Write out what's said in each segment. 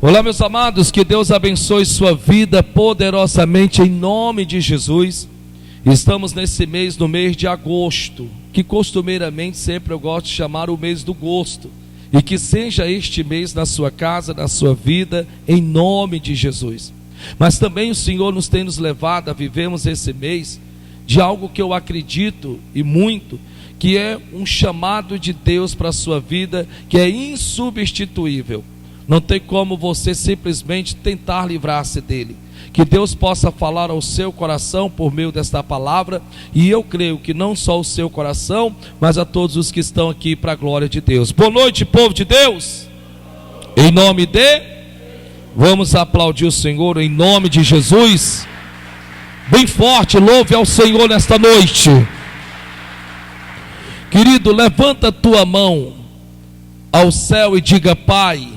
Olá, meus amados, que Deus abençoe sua vida poderosamente em nome de Jesus. Estamos nesse mês, no mês de agosto, que costumeiramente sempre eu gosto de chamar o mês do gosto, e que seja este mês na sua casa, na sua vida, em nome de Jesus. Mas também o Senhor nos tem nos levado a vivermos esse mês de algo que eu acredito e muito, que é um chamado de Deus para a sua vida, que é insubstituível. Não tem como você simplesmente tentar livrar-se dele. Que Deus possa falar ao seu coração por meio desta palavra. E eu creio que não só o seu coração, mas a todos os que estão aqui para a glória de Deus. Boa noite, povo de Deus. Em nome de... Vamos aplaudir o Senhor em nome de Jesus. Bem forte, louve ao Senhor nesta noite. Querido, levanta a tua mão ao céu e diga: Pai,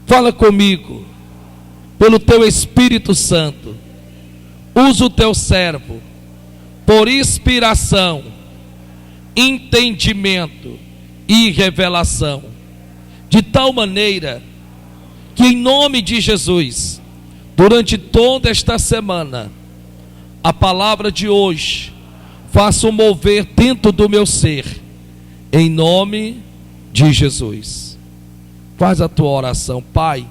fala comigo, pelo teu Espírito Santo, usa o teu servo, por inspiração, entendimento e revelação, de tal maneira, que em nome de Jesus, durante toda esta semana, a palavra de hoje, faça um mover dentro do meu ser, em nome de Jesus. Faz a tua oração. Pai,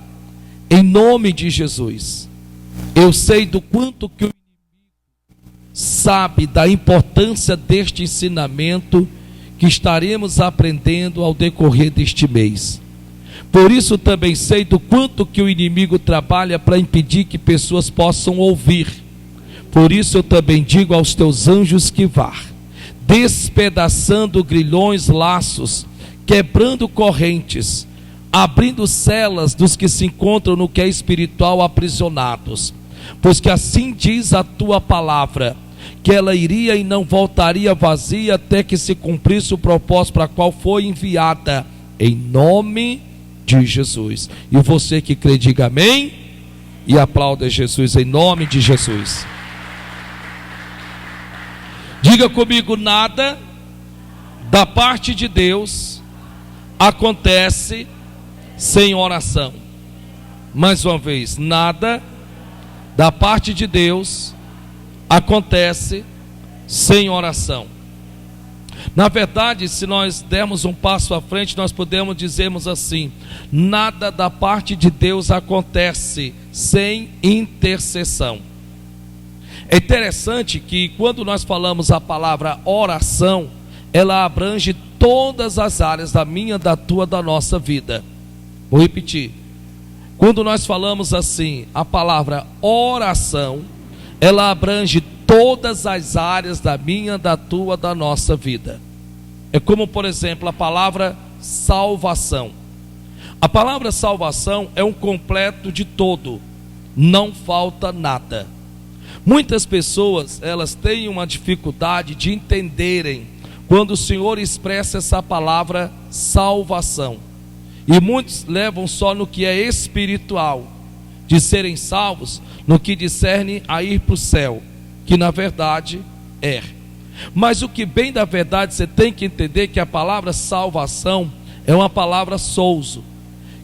em nome de Jesus, eu sei do quanto que o inimigo sabe da importância deste ensinamento que estaremos aprendendo ao decorrer deste mês. Por isso também sei do quanto que o inimigo trabalha para impedir que pessoas possam ouvir. Por isso eu também digo aos teus anjos que vá, despedaçando grilhões, laços, quebrando correntes, abrindo celas dos que se encontram no que é espiritual aprisionados, pois que assim diz a tua palavra, que ela iria e não voltaria vazia até que se cumprisse o propósito para qual foi enviada, em nome de Jesus. E você que crê, diga amém e aplauda Jesus em nome de Jesus. Diga comigo: nada da parte de Deus acontece sem oração. Mais uma vez, nada da parte de Deus acontece sem oração. Na verdade, se nós dermos um passo à frente, nós podemos dizermos assim: nada da parte de Deus acontece sem intercessão. É interessante que quando nós falamos a palavra oração, ela abrange todas as áreas da minha, da tua, da nossa vida. Vou repetir. Quando nós falamos assim, a palavra oração, ela abrange todas as áreas da minha, da tua, da nossa vida. É como, por exemplo, a palavra salvação. A palavra salvação é um completo de todo, não falta nada. Muitas pessoas, elas têm uma dificuldade de entenderem quando o Senhor expressa essa palavra salvação. E muitos levam só no que é espiritual, de serem salvos, no que discerne a ir para o céu, que na verdade é. Mas o que bem da verdade você tem que entender que a palavra salvação é uma palavra souzo,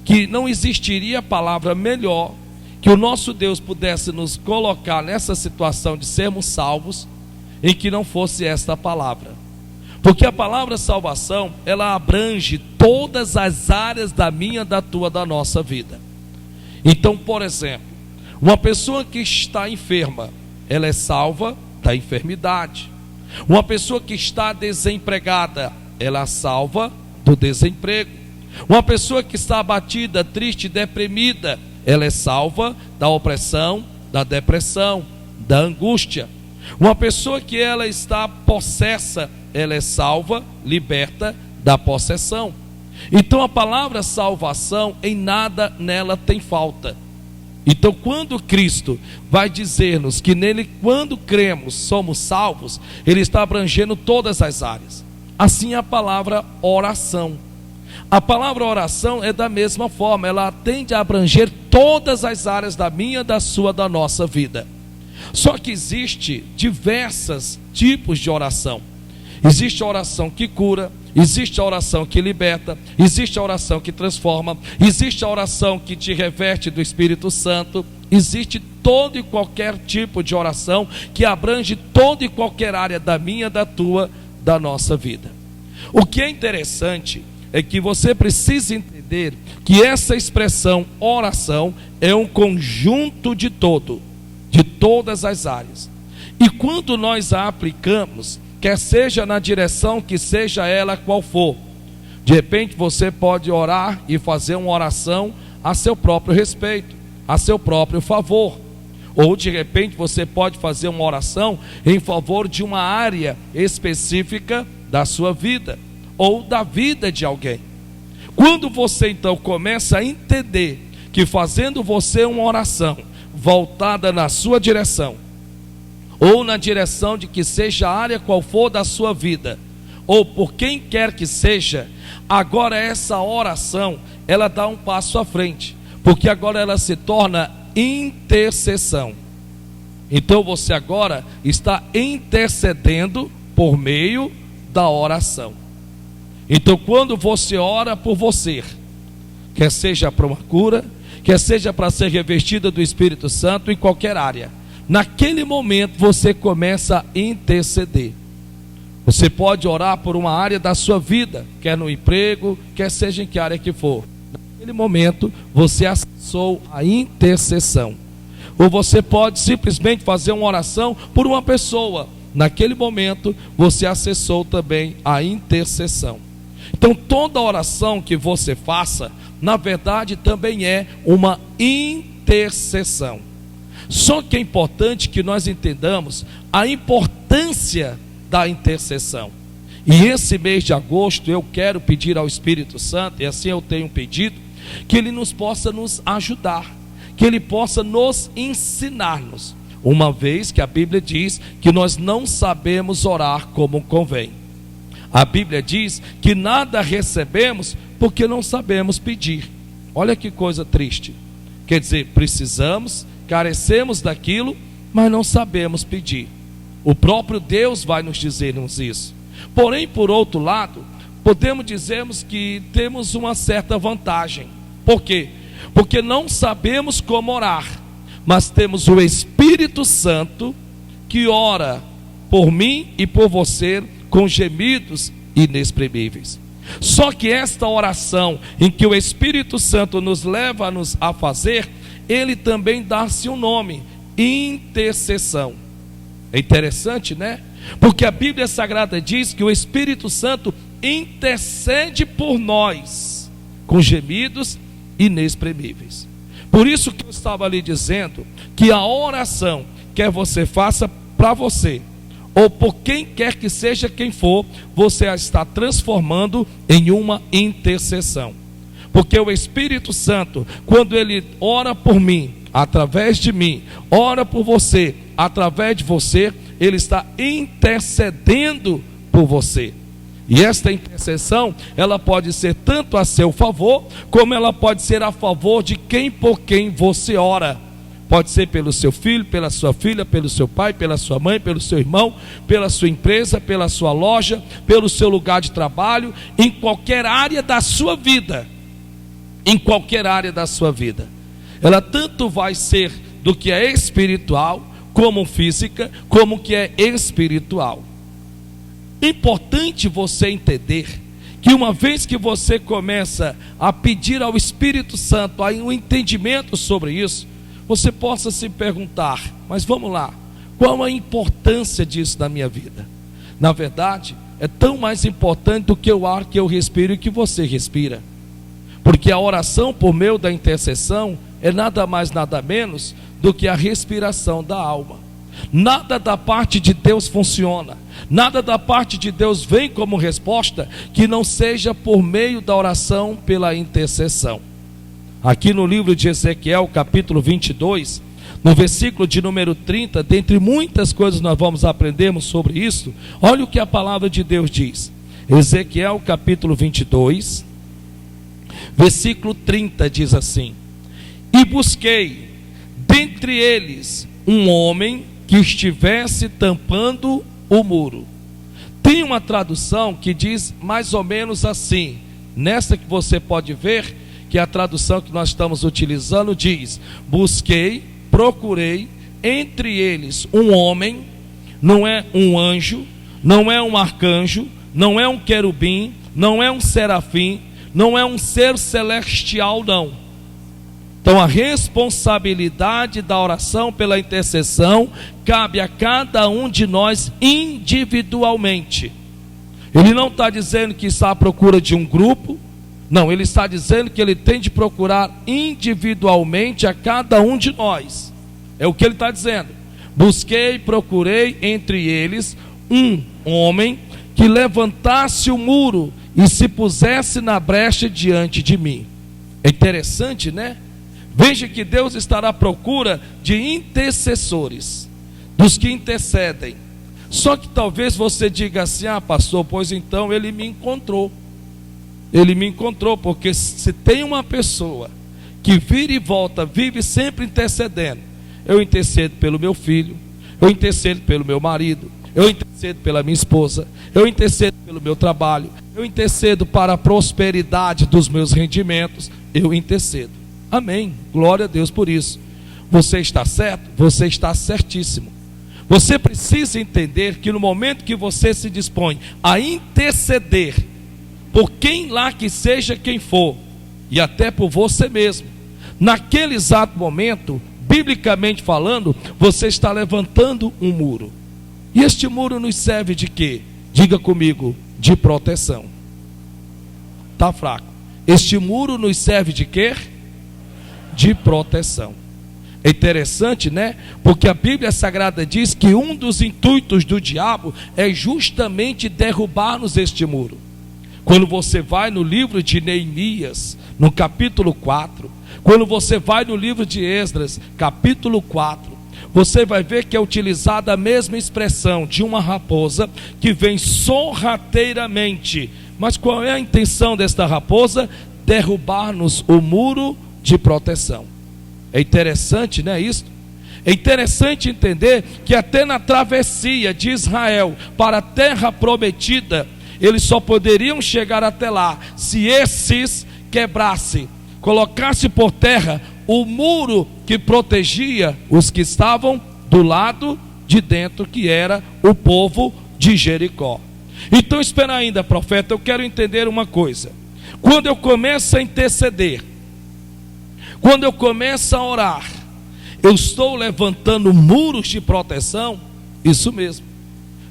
que não existiria palavra melhor que o nosso Deus pudesse nos colocar nessa situação de sermos salvos, em que não fosse esta palavra. Porque a palavra salvação, ela abrange todas as áreas da minha, da tua, da nossa vida. Então, por exemplo, uma pessoa que está enferma, ela é salva da enfermidade. Uma pessoa que está desempregada, ela é salva do desemprego. Uma pessoa que está abatida, triste, deprimida, ela é salva da opressão, da depressão, da angústia. Uma pessoa que ela está possessa, ela é salva, liberta da possessão. Então a palavra salvação, em nada nela tem falta. Então quando Cristo vai dizer-nos que nele, quando cremos, somos salvos, ele está abrangendo todas as áreas. Assim a palavra oração. A palavra oração é da mesma forma, ela tende a abranger todas as áreas da minha, da sua, da nossa vida. Só que existe diversos tipos de oração. Existe a oração que cura, existe a oração que liberta, existe a oração que transforma, existe a oração que te reveste do Espírito Santo, existe todo e qualquer tipo de oração que abrange toda e qualquer área da minha, da tua, da nossa vida. O que é interessante é que você precisa entender que essa expressão oração é um conjunto de todas as áreas. E quando nós a aplicamos, quer seja na direção que seja ela qual for, de repente você pode orar e fazer uma oração a seu próprio respeito, a seu próprio favor. Ou de repente você pode fazer uma oração em favor de uma área específica da sua vida, ou da vida de alguém. Quando você então começa a entender que fazendo você uma oração voltada na sua direção, ou na direção de que seja a área qual for da sua vida, ou por quem quer que seja, agora essa oração, ela dá um passo à frente, porque agora ela se torna intercessão. Então você agora está intercedendo por meio da oração. Então quando você ora por você, quer seja para uma cura, quer seja para ser revestida do Espírito Santo em qualquer área, naquele momento você começa a interceder. Você pode orar por uma área da sua vida, quer no emprego, quer seja em que área que for. Naquele momento você acessou a intercessão. Ou você pode simplesmente fazer uma oração por uma pessoa. Naquele momento você acessou também a intercessão. Então toda oração que você faça, na verdade também é uma intercessão. Só que é importante que nós entendamos a importância da intercessão. E esse mês de agosto eu quero pedir ao Espírito Santo, e assim eu tenho pedido, que Ele possa nos ajudar, que Ele possa nos ensinar-nos, uma vez que a Bíblia diz que nós não sabemos orar como convém. A Bíblia diz que nada recebemos porque não sabemos pedir. Olha que coisa triste. Quer dizer, precisamos, carecemos daquilo, mas não sabemos pedir. O próprio Deus vai nos dizer isso. Porém, por outro lado, podemos dizermos que temos uma certa vantagem. Por quê? Porque não sabemos como orar, mas temos o Espírito Santo que ora por mim e por você com gemidos inexprimíveis. Só que esta oração em que o Espírito Santo nos leva a fazer, ele também dá-se um nome: intercessão. É interessante, né? Porque a Bíblia Sagrada diz que o Espírito Santo intercede por nós com gemidos inexprimíveis. Por isso que eu estava ali dizendo que a oração, quer você faça para você, ou por quem quer que seja quem for, você a está transformando em uma intercessão. Porque o Espírito Santo, quando ele ora por mim, através de mim, ora por você, através de você, ele está intercedendo por você. E esta intercessão, ela pode ser tanto a seu favor, como ela pode ser a favor de quem por quem você ora. Pode ser pelo seu filho, pela sua filha, pelo seu pai, pela sua mãe, pelo seu irmão, pela sua empresa, pela sua loja, pelo seu lugar de trabalho, em qualquer área da sua vida. Em qualquer área da sua vida. Ela tanto vai ser do que é espiritual, como física, como que é espiritual. Importante você entender que uma vez que você começa a pedir ao Espírito Santo um entendimento sobre isso, você possa se perguntar: mas vamos lá, qual a importância disso na minha vida? Na verdade, é tão mais importante do que o ar que eu respiro e que você respira. Porque a oração por meio da intercessão é nada mais, nada menos do que a respiração da alma. Nada da parte de Deus funciona, nada da parte de Deus vem como resposta que não seja por meio da oração pela intercessão. Aqui no livro de Ezequiel, capítulo 22, no versículo de número 30, dentre muitas coisas nós vamos aprendermos sobre isso, olha o que a palavra de Deus diz. Ezequiel, capítulo 22, versículo 30 diz assim: e busquei dentre eles um homem que estivesse tampando o muro, Tem uma tradução que diz mais ou menos assim. Nesta que você pode ver, que a tradução que nós estamos utilizando diz: busquei, procurei entre eles um homem, não é um anjo, não é um arcanjo, não é um querubim, não é um serafim, não é um ser celestial, não. Então a responsabilidade da oração pela intercessão cabe a cada um de nós individualmente. Ele não está dizendo que está à procura de um grupo, não, ele está dizendo que ele tem de procurar individualmente a cada um de nós. É o que ele está dizendo. Busquei, procurei entre eles um homem que levantasse o muro e se pusesse na brecha diante de mim. É interessante, né? Veja que Deus estará à procura de intercessores, dos que intercedem. Só que talvez você diga assim: ah, pastor, pois então ele me encontrou. Ele me encontrou, porque se tem uma pessoa que vira e volta, vive sempre intercedendo. Eu intercedo pelo meu filho, eu intercedo pelo meu marido, eu intercedo pela minha esposa, eu intercedo pelo meu trabalho, eu intercedo para a prosperidade dos meus rendimentos, eu intercedo. Amém, glória a Deus por isso. Você está certo? Você está certíssimo. Você precisa entender que no momento que você se dispõe a interceder por quem lá que seja quem for, e até por você mesmo, naquele exato momento, biblicamente falando, você está levantando um muro. E este muro nos serve de quê? Diga comigo: de proteção. Está fraco. Este muro nos serve de quê? De proteção. É interessante, né? Porque a Bíblia Sagrada diz que um dos intuitos do diabo é justamente derrubar-nos este muro. Quando você vai no livro de Neemias, no capítulo 4, quando você vai no livro de Esdras, capítulo 4, você vai ver que é utilizada a mesma expressão de uma raposa que vem sorrateiramente. Mas qual é a intenção desta raposa? Derrubar-nos o muro de proteção. É interessante, não é isso? É interessante entender que até na travessia de Israel para a terra prometida, eles só poderiam chegar até lá se esses quebrassem, colocassem por terra o muro que protegia os que estavam do lado de dentro, que era o povo de Jericó. Então espera ainda, profeta, eu quero entender uma coisa. Quando eu começo a interceder, quando eu começo a orar, eu estou levantando muros de proteção? Isso mesmo.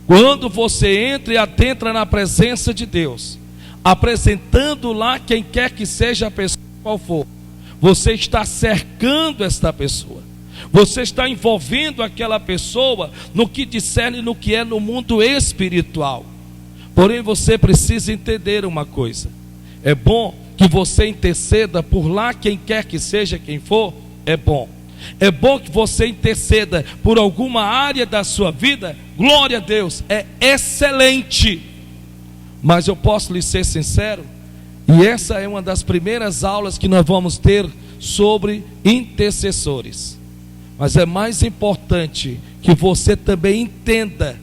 Quando você entra e adentra na presença de Deus, apresentando lá quem quer que seja a pessoa qual for, você está cercando esta pessoa, você está envolvendo aquela pessoa no que discerne no que é no mundo espiritual. Porém você precisa entender uma coisa: é bom que você interceda por lá quem quer que seja quem for, é bom. É bom que você interceda por alguma área da sua vida, glória a Deus, é excelente. Mas eu posso lhe ser sincero, e essa é uma das primeiras aulas que nós vamos ter sobre intercessores. Mas é mais importante que você também entenda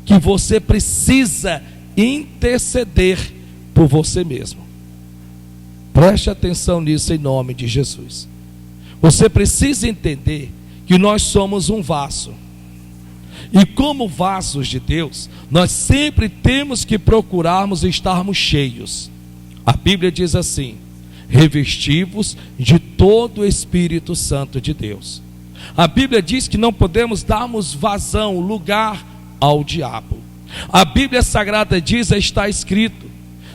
que você precisa interceder por você mesmo. Preste atenção nisso em nome de Jesus. Você precisa entender que nós somos um vaso. E como vasos de Deus, nós sempre temos que procurarmos estarmos cheios. A Bíblia diz assim: revesti-vos de todo o Espírito Santo de Deus. A Bíblia diz que não podemos darmos vazão, lugar ao diabo. A Bíblia Sagrada diz, está escrito: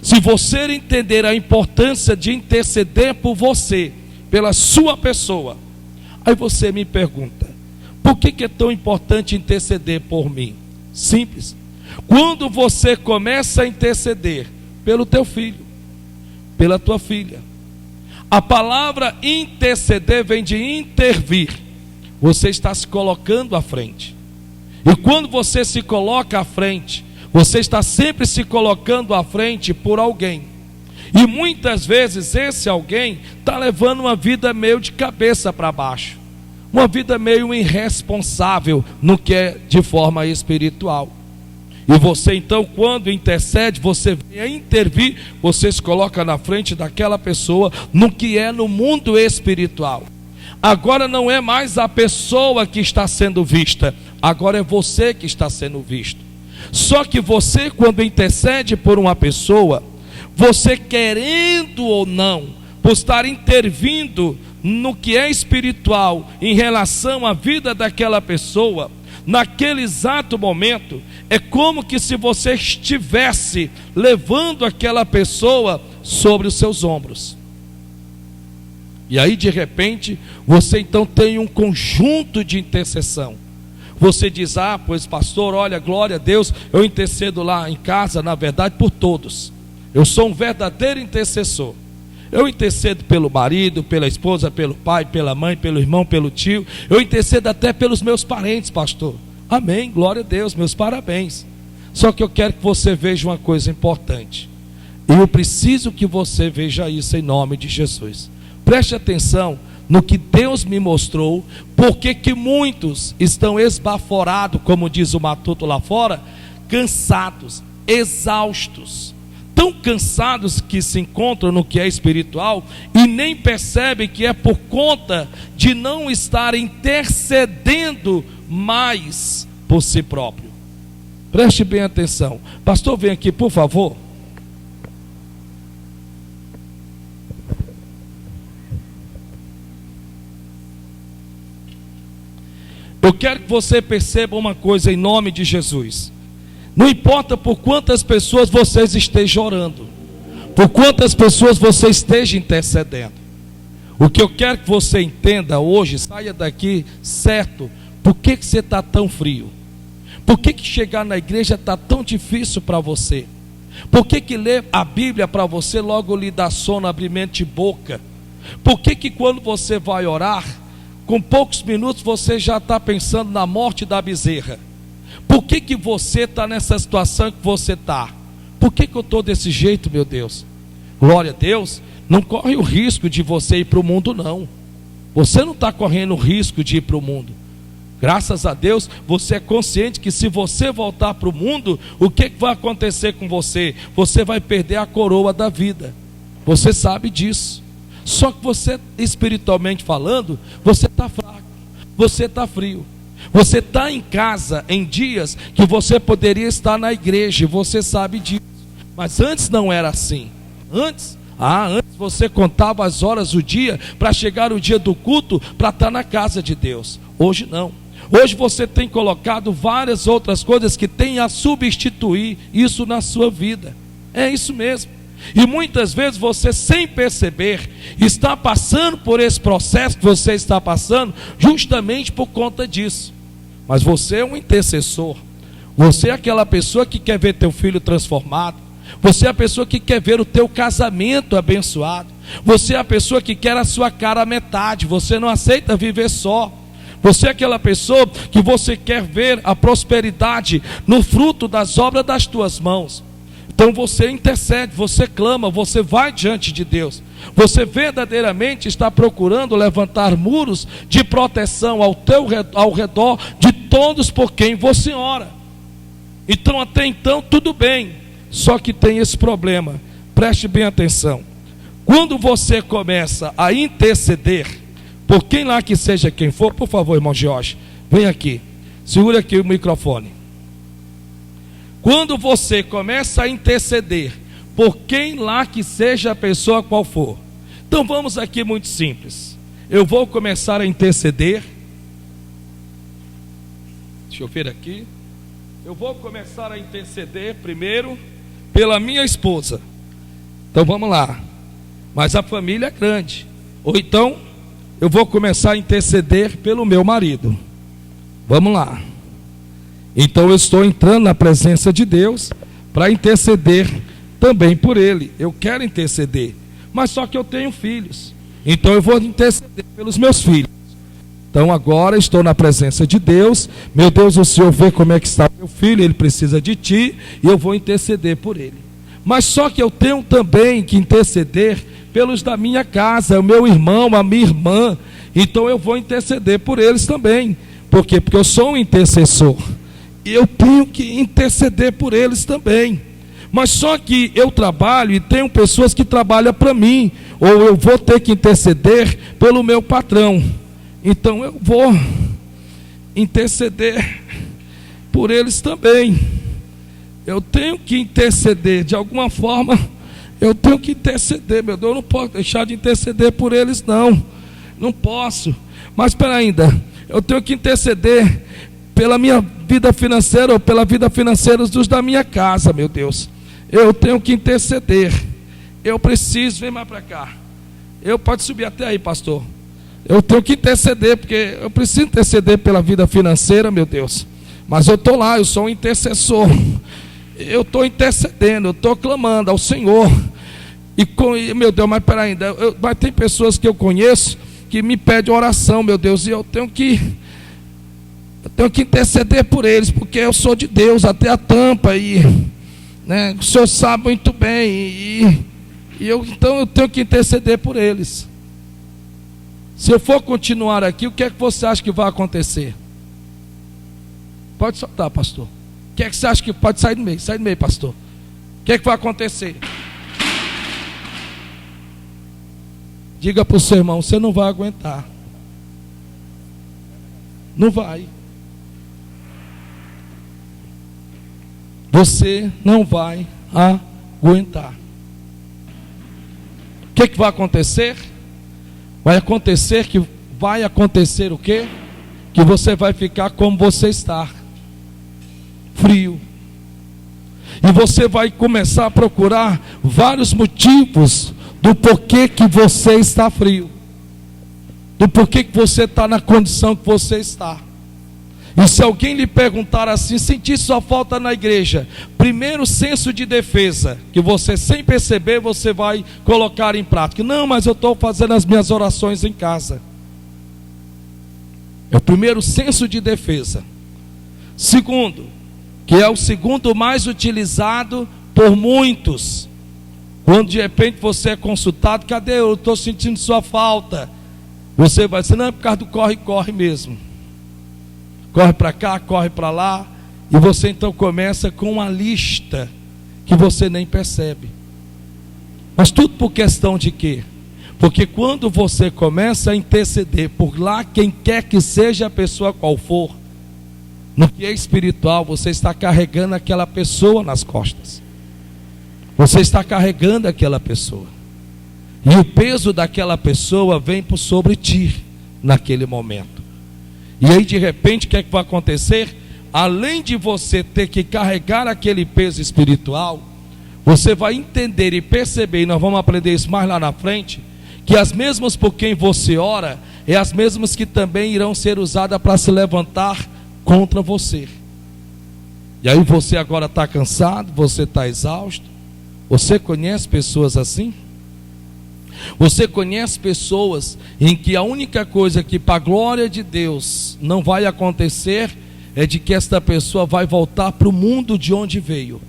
se você entender a importância de interceder por você, pela sua pessoa, aí você me pergunta: por que é tão importante interceder por mim? Simples. Quando você começa a interceder pelo teu filho, pela tua filha, a palavra interceder vem de intervir. Você está se colocando à frente. E quando você se coloca à frente, você está sempre se colocando à frente por alguém. E muitas vezes esse alguém está levando uma vida meio de cabeça para baixo, uma vida meio irresponsável no que é de forma espiritual. E você então, quando intercede, você vem a intervir, você se coloca na frente daquela pessoa no que é no mundo espiritual. Agora não é mais a pessoa que está sendo vista, agora é você que está sendo visto. Só que você, quando intercede por uma pessoa, você querendo ou não, por estar intervindo no que é espiritual em relação à vida daquela pessoa, naquele exato momento, é como que se você estivesse levando aquela pessoa sobre os seus ombros. E aí de repente, você então tem um conjunto de intercessão. Você diz, pois pastor, olha, glória a Deus, eu intercedo lá em casa, na verdade, por todos. Eu sou um verdadeiro intercessor. Eu intercedo pelo marido, pela esposa, pelo pai, pela mãe, pelo irmão, pelo tio. Eu intercedo até pelos meus parentes, pastor. Amém, glória a Deus, meus parabéns. Só que eu quero que você veja uma coisa importante. Eu preciso que você veja isso em nome de Jesus. Preste atenção no que Deus me mostrou, porque que muitos estão esbaforados, como diz o matuto lá fora, cansados, exaustos, tão cansados que se encontram no que é espiritual e nem percebem que é por conta de não estar intercedendo mais por si próprio. Preste bem atenção. Pastor, vem aqui, por favor. Eu quero que você perceba uma coisa em nome de Jesus. Não importa por quantas pessoas você esteja orando, por quantas pessoas você esteja intercedendo. O que eu quero que você entenda hoje, saia daqui certo. Por que você está tão frio? Por que chegar na igreja está tão difícil para você? Por que ler a Bíblia para você logo lhe dá sono, abrimento de boca? Por que quando você vai orar, com poucos minutos você já está pensando na morte da bezerra? Por que você está nessa situação que você está? Por que eu estou desse jeito, meu Deus? Glória a Deus, não corre o risco de você ir para o mundo, não. Você não está correndo o risco de ir para o mundo. Graças a Deus, você é consciente que se você voltar para o mundo, o que vai acontecer com você? Você vai perder a coroa da vida. Você sabe disso. Só que você, espiritualmente falando, você está fraco, você está frio. Você está em casa em dias que você poderia estar na igreja, e você sabe disso. Mas antes não era assim. Antes você contava as horas do dia para chegar o dia do culto para estar na casa de Deus. Hoje não. Hoje você tem colocado várias outras coisas que têm a substituir isso na sua vida. É isso mesmo. E muitas vezes você, sem perceber, está passando por esse processo que você está passando, justamente por conta disso. Mas você é um intercessor. Você é aquela pessoa que quer ver teu filho transformado. Você é a pessoa que quer ver o teu casamento abençoado. Você é a pessoa que quer a sua cara à metade. Você não aceita viver só. Você é aquela pessoa que você quer ver a prosperidade no fruto das obras das tuas mãos. Então você intercede, você clama, você vai diante de Deus. Você verdadeiramente está procurando levantar muros de proteção ao redor de todos por quem você ora. Então até então tudo bem, só que tem esse problema. Preste bem atenção. Quando você começa a interceder, por quem lá que seja quem for, por favor, irmão Jorge, vem aqui, segura aqui o microfone. Quando você começa a interceder, por quem lá que seja a pessoa qual for. Então vamos aqui muito simples. Eu vou começar a interceder. Deixa eu ver aqui. Eu vou começar a interceder primeiro pela minha esposa. Então vamos lá. Mas a família é grande. Ou então eu vou começar a interceder pelo meu marido. Vamos lá. Então eu estou entrando na presença de Deus para interceder também por ele. Eu quero interceder, mas só que eu tenho filhos. Então eu vou interceder pelos meus filhos. Então agora estou na presença de Deus. Meu Deus, o Senhor vê como é que está meu filho, ele precisa de ti, e eu vou interceder por ele. Mas só que eu tenho também que interceder pelos da minha casa, o meu irmão, a minha irmã. Então eu vou interceder por eles também. Por quê? Porque eu sou um intercessor. eu tenho que interceder por eles também. Mas só que eu trabalho e tenho pessoas que trabalham para mim, ou eu vou ter que interceder pelo meu patrão. Então eu vou interceder por eles também. Eu tenho que interceder, de alguma forma, eu tenho que interceder, meu Deus, eu não posso deixar de interceder por eles, não posso. Mas espera ainda, eu tenho que interceder pela minha vida financeira, ou pela vida financeira dos da minha casa, meu Deus. Eu tenho que interceder, eu preciso, vem mais para cá, pode subir até aí, pastor. Eu tenho que interceder, porque eu preciso interceder pela vida financeira, meu Deus. Mas eu estou lá, eu sou um intercessor. Eu estou intercedendo, eu estou clamando ao Senhor. Meu Deus, mas peraí, mas tem pessoas que eu conheço que me pedem oração, meu Deus, e eu tenho que interceder por eles, porque eu sou de Deus até a tampa, né, o Senhor sabe muito bem, então eu tenho que interceder por eles. Se eu for continuar aqui, o que é que você acha que vai acontecer? Pode soltar, pastor. O que é que você acha que pode sair do meio, pastor? O que é que vai acontecer? Diga para o seu irmão, você não vai aguentar. Não vai. Você não vai aguentar. O que é que vai acontecer? Vai acontecer o quê? Que você vai ficar como você está. Frio. E você vai começar a procurar vários motivos do porquê que você está frio, do porquê que você está na condição que você está. E se alguém lhe perguntar assim, sentir sua falta na igreja, primeiro senso de defesa, que você sem perceber você vai colocar em prática. Não, mas eu estou fazendo as minhas orações em casa. É o primeiro senso de defesa. Segundo, que é o segundo mais utilizado por muitos, quando de repente você é consultado, cadê eu estou sentindo sua falta? Você vai dizer, não, é por causa do corre-corre mesmo. Corre para cá, corre para lá, e você então começa com uma lista que você nem percebe. Mas tudo por questão de quê? Porque quando você começa a interceder por lá, quem quer que seja a pessoa qual for, no que é espiritual, você está carregando aquela pessoa nas costas. Você está carregando aquela pessoa. E o peso daquela pessoa vem por sobre ti naquele momento. E aí de repente o que é que vai acontecer? Além de você ter que carregar aquele peso espiritual, você vai entender e perceber, e nós vamos aprender isso mais lá na frente, que as mesmas por quem você ora, é as mesmas que também irão ser usadas para se levantar contra você. E aí você agora está cansado, você está exausto. Você conhece pessoas assim? Você conhece pessoas em que a única coisa que para a glória de Deus não vai acontecer é de que esta pessoa vai voltar para o mundo de onde veio.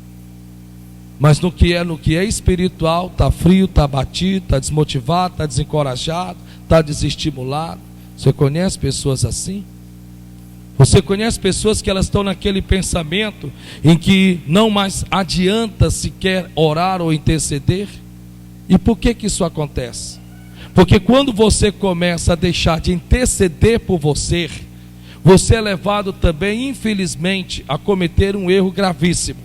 Mas no que é espiritual, está frio, está abatido, está desmotivado, está desencorajado, está desestimulado. Você conhece pessoas assim? Você conhece pessoas que elas estão naquele pensamento em que não mais adianta sequer orar ou interceder? E por que isso acontece? Porque quando você começa a deixar de interceder por você, você é levado também, infelizmente, a cometer um erro gravíssimo.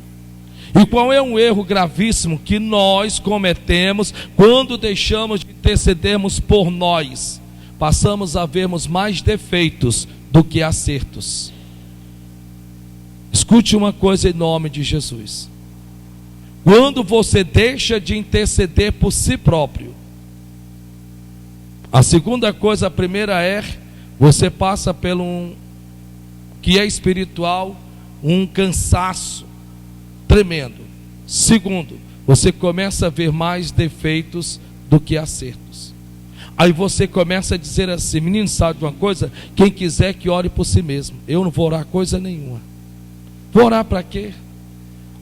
E qual é um erro gravíssimo que nós cometemos quando deixamos de intercedermos por nós? Passamos a vermos mais defeitos do que acertos. Escute uma coisa em nome de Jesus. Quando você deixa de interceder por si próprio, a segunda coisa, a primeira é, você passa pelo que é espiritual, um cansaço tremendo. Segundo, você começa a ver mais defeitos do que acertos. Aí você começa a dizer assim, menino, sabe de uma coisa? Quem quiser que ore por si mesmo. Eu não vou orar coisa nenhuma. Vou orar para quê?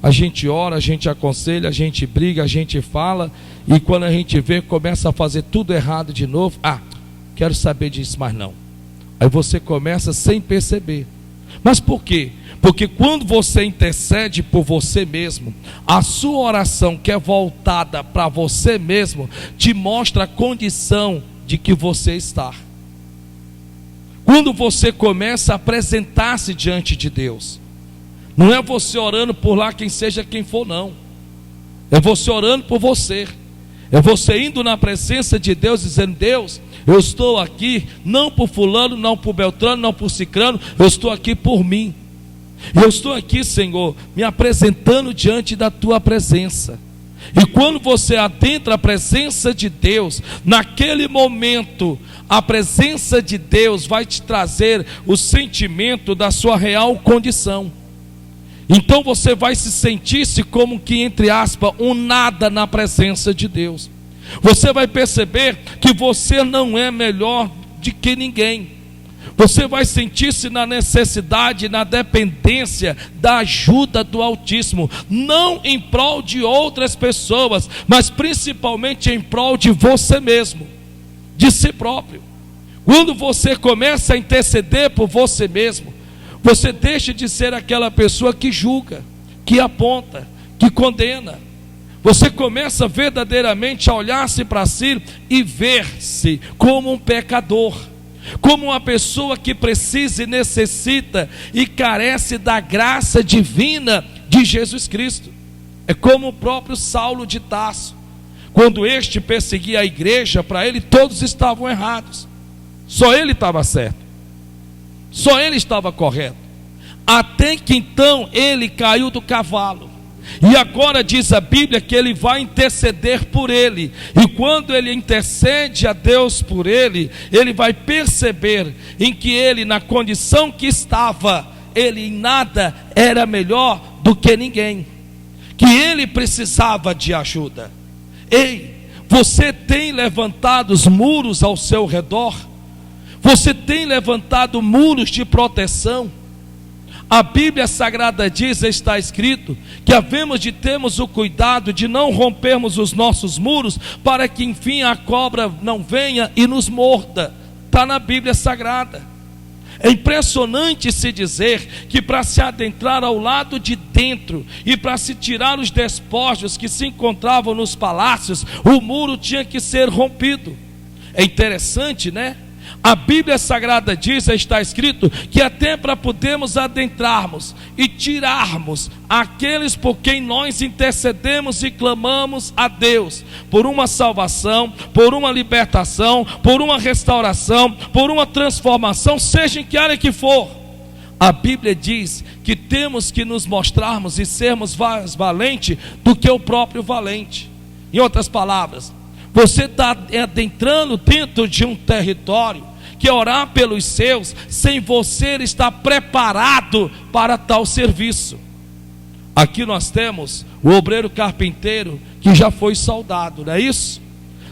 A gente ora, a gente aconselha, a gente briga, a gente fala, e quando a gente vê, começa a fazer tudo errado de novo. Quero saber disso mais não. Aí você começa sem perceber. Mas por quê? Porque quando você intercede por você mesmo, a sua oração que é voltada para você mesmo, te mostra a condição de que você está. Quando você começa a apresentar-se diante de Deus, não é você orando por lá quem seja quem for, não. É você orando por você. É você indo na presença de Deus dizendo: Deus, eu estou aqui não por fulano, não por Beltrano, não por Cicrano, eu estou aqui por mim. Eu estou aqui, Senhor, me apresentando diante da tua presença. E quando você adentra a presença de Deus, naquele momento, a presença de Deus vai te trazer o sentimento da sua real condição. Então você vai se sentir-se como que, entre aspas, um nada na presença de Deus. Você vai perceber que você não é melhor do que ninguém. Você vai sentir-se na necessidade, na dependência da ajuda do Altíssimo, não em prol de outras pessoas, mas principalmente em prol de você mesmo, de si próprio. Quando você começa a interceder por você mesmo, você deixa de ser aquela pessoa que julga, que aponta, que condena. Você começa verdadeiramente a olhar-se para si e ver-se como um pecador, como uma pessoa que precisa e necessita e carece da graça divina de Jesus Cristo. É como o próprio Saulo de Tarso, quando este perseguia a igreja, para ele todos estavam errados, só ele estava certo, só ele estava correto, até que então ele caiu do cavalo. E agora diz a Bíblia que ele vai interceder por ele. E quando ele intercede a Deus por ele, ele vai perceber em que ele, na condição que estava, ele em nada era melhor do que ninguém, que ele precisava de ajuda. Ei, você tem levantado os muros ao seu redor? Você tem levantado muros de proteção? A Bíblia Sagrada diz, está escrito, que havemos de termos o cuidado de não rompermos os nossos muros, para que enfim a cobra não venha e nos morda. Está na Bíblia Sagrada. É impressionante se dizer que para se adentrar ao lado de dentro e para se tirar os despojos que se encontravam nos palácios, o muro tinha que ser rompido. É interessante, né? A Bíblia Sagrada diz, está escrito, que até para podermos adentrarmos e tirarmos aqueles por quem nós intercedemos e clamamos a Deus, por uma salvação, por uma libertação, por uma restauração, por uma transformação, seja em que área que for, a Bíblia diz que temos que nos mostrarmos e sermos mais valentes do que o próprio valente. Em outras palavras, você está adentrando dentro de um território que orar pelos seus, sem você estar preparado para tal serviço. Aqui nós temos o obreiro carpinteiro que já foi soldado, não é isso?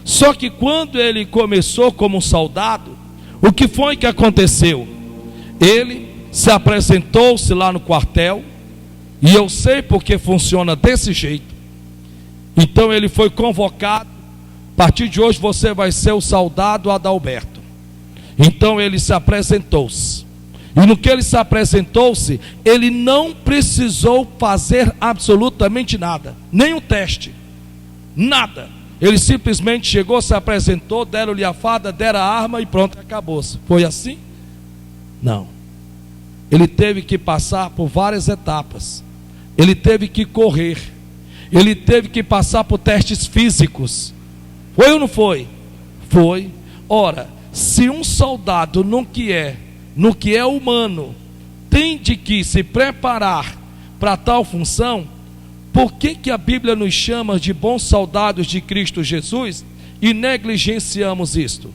Só que quando ele começou como soldado, o que foi que aconteceu? Ele se apresentou-se lá no quartel, e eu sei porque funciona desse jeito. Então ele foi convocado: a partir de hoje você vai ser o soldado Adalberto. Então ele se apresentou-se, e no que ele se apresentou-se, ele não precisou fazer absolutamente nada, nenhum teste, nada. Ele simplesmente chegou, se apresentou, deram-lhe a farda, deram a arma e pronto, acabou-se. Foi assim? Não. Ele teve que passar por várias etapas. Ele teve que correr, ele teve que passar por testes físicos. Foi ou não foi? Foi. Ora, se um soldado no que é humano tem de que se preparar para tal função, por que a Bíblia nos chama de bons soldados de Cristo Jesus e negligenciamos isto?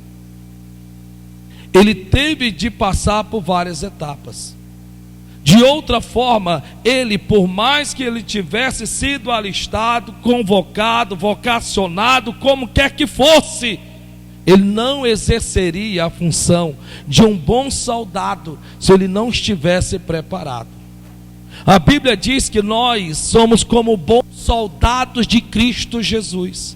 Ele teve de passar por várias etapas. De outra forma, ele, por mais que ele tivesse sido alistado, convocado, vocacionado, como quer que fosse, ele não exerceria a função de um bom soldado se ele não estivesse preparado. A Bíblia diz que nós somos como bons soldados de Cristo Jesus,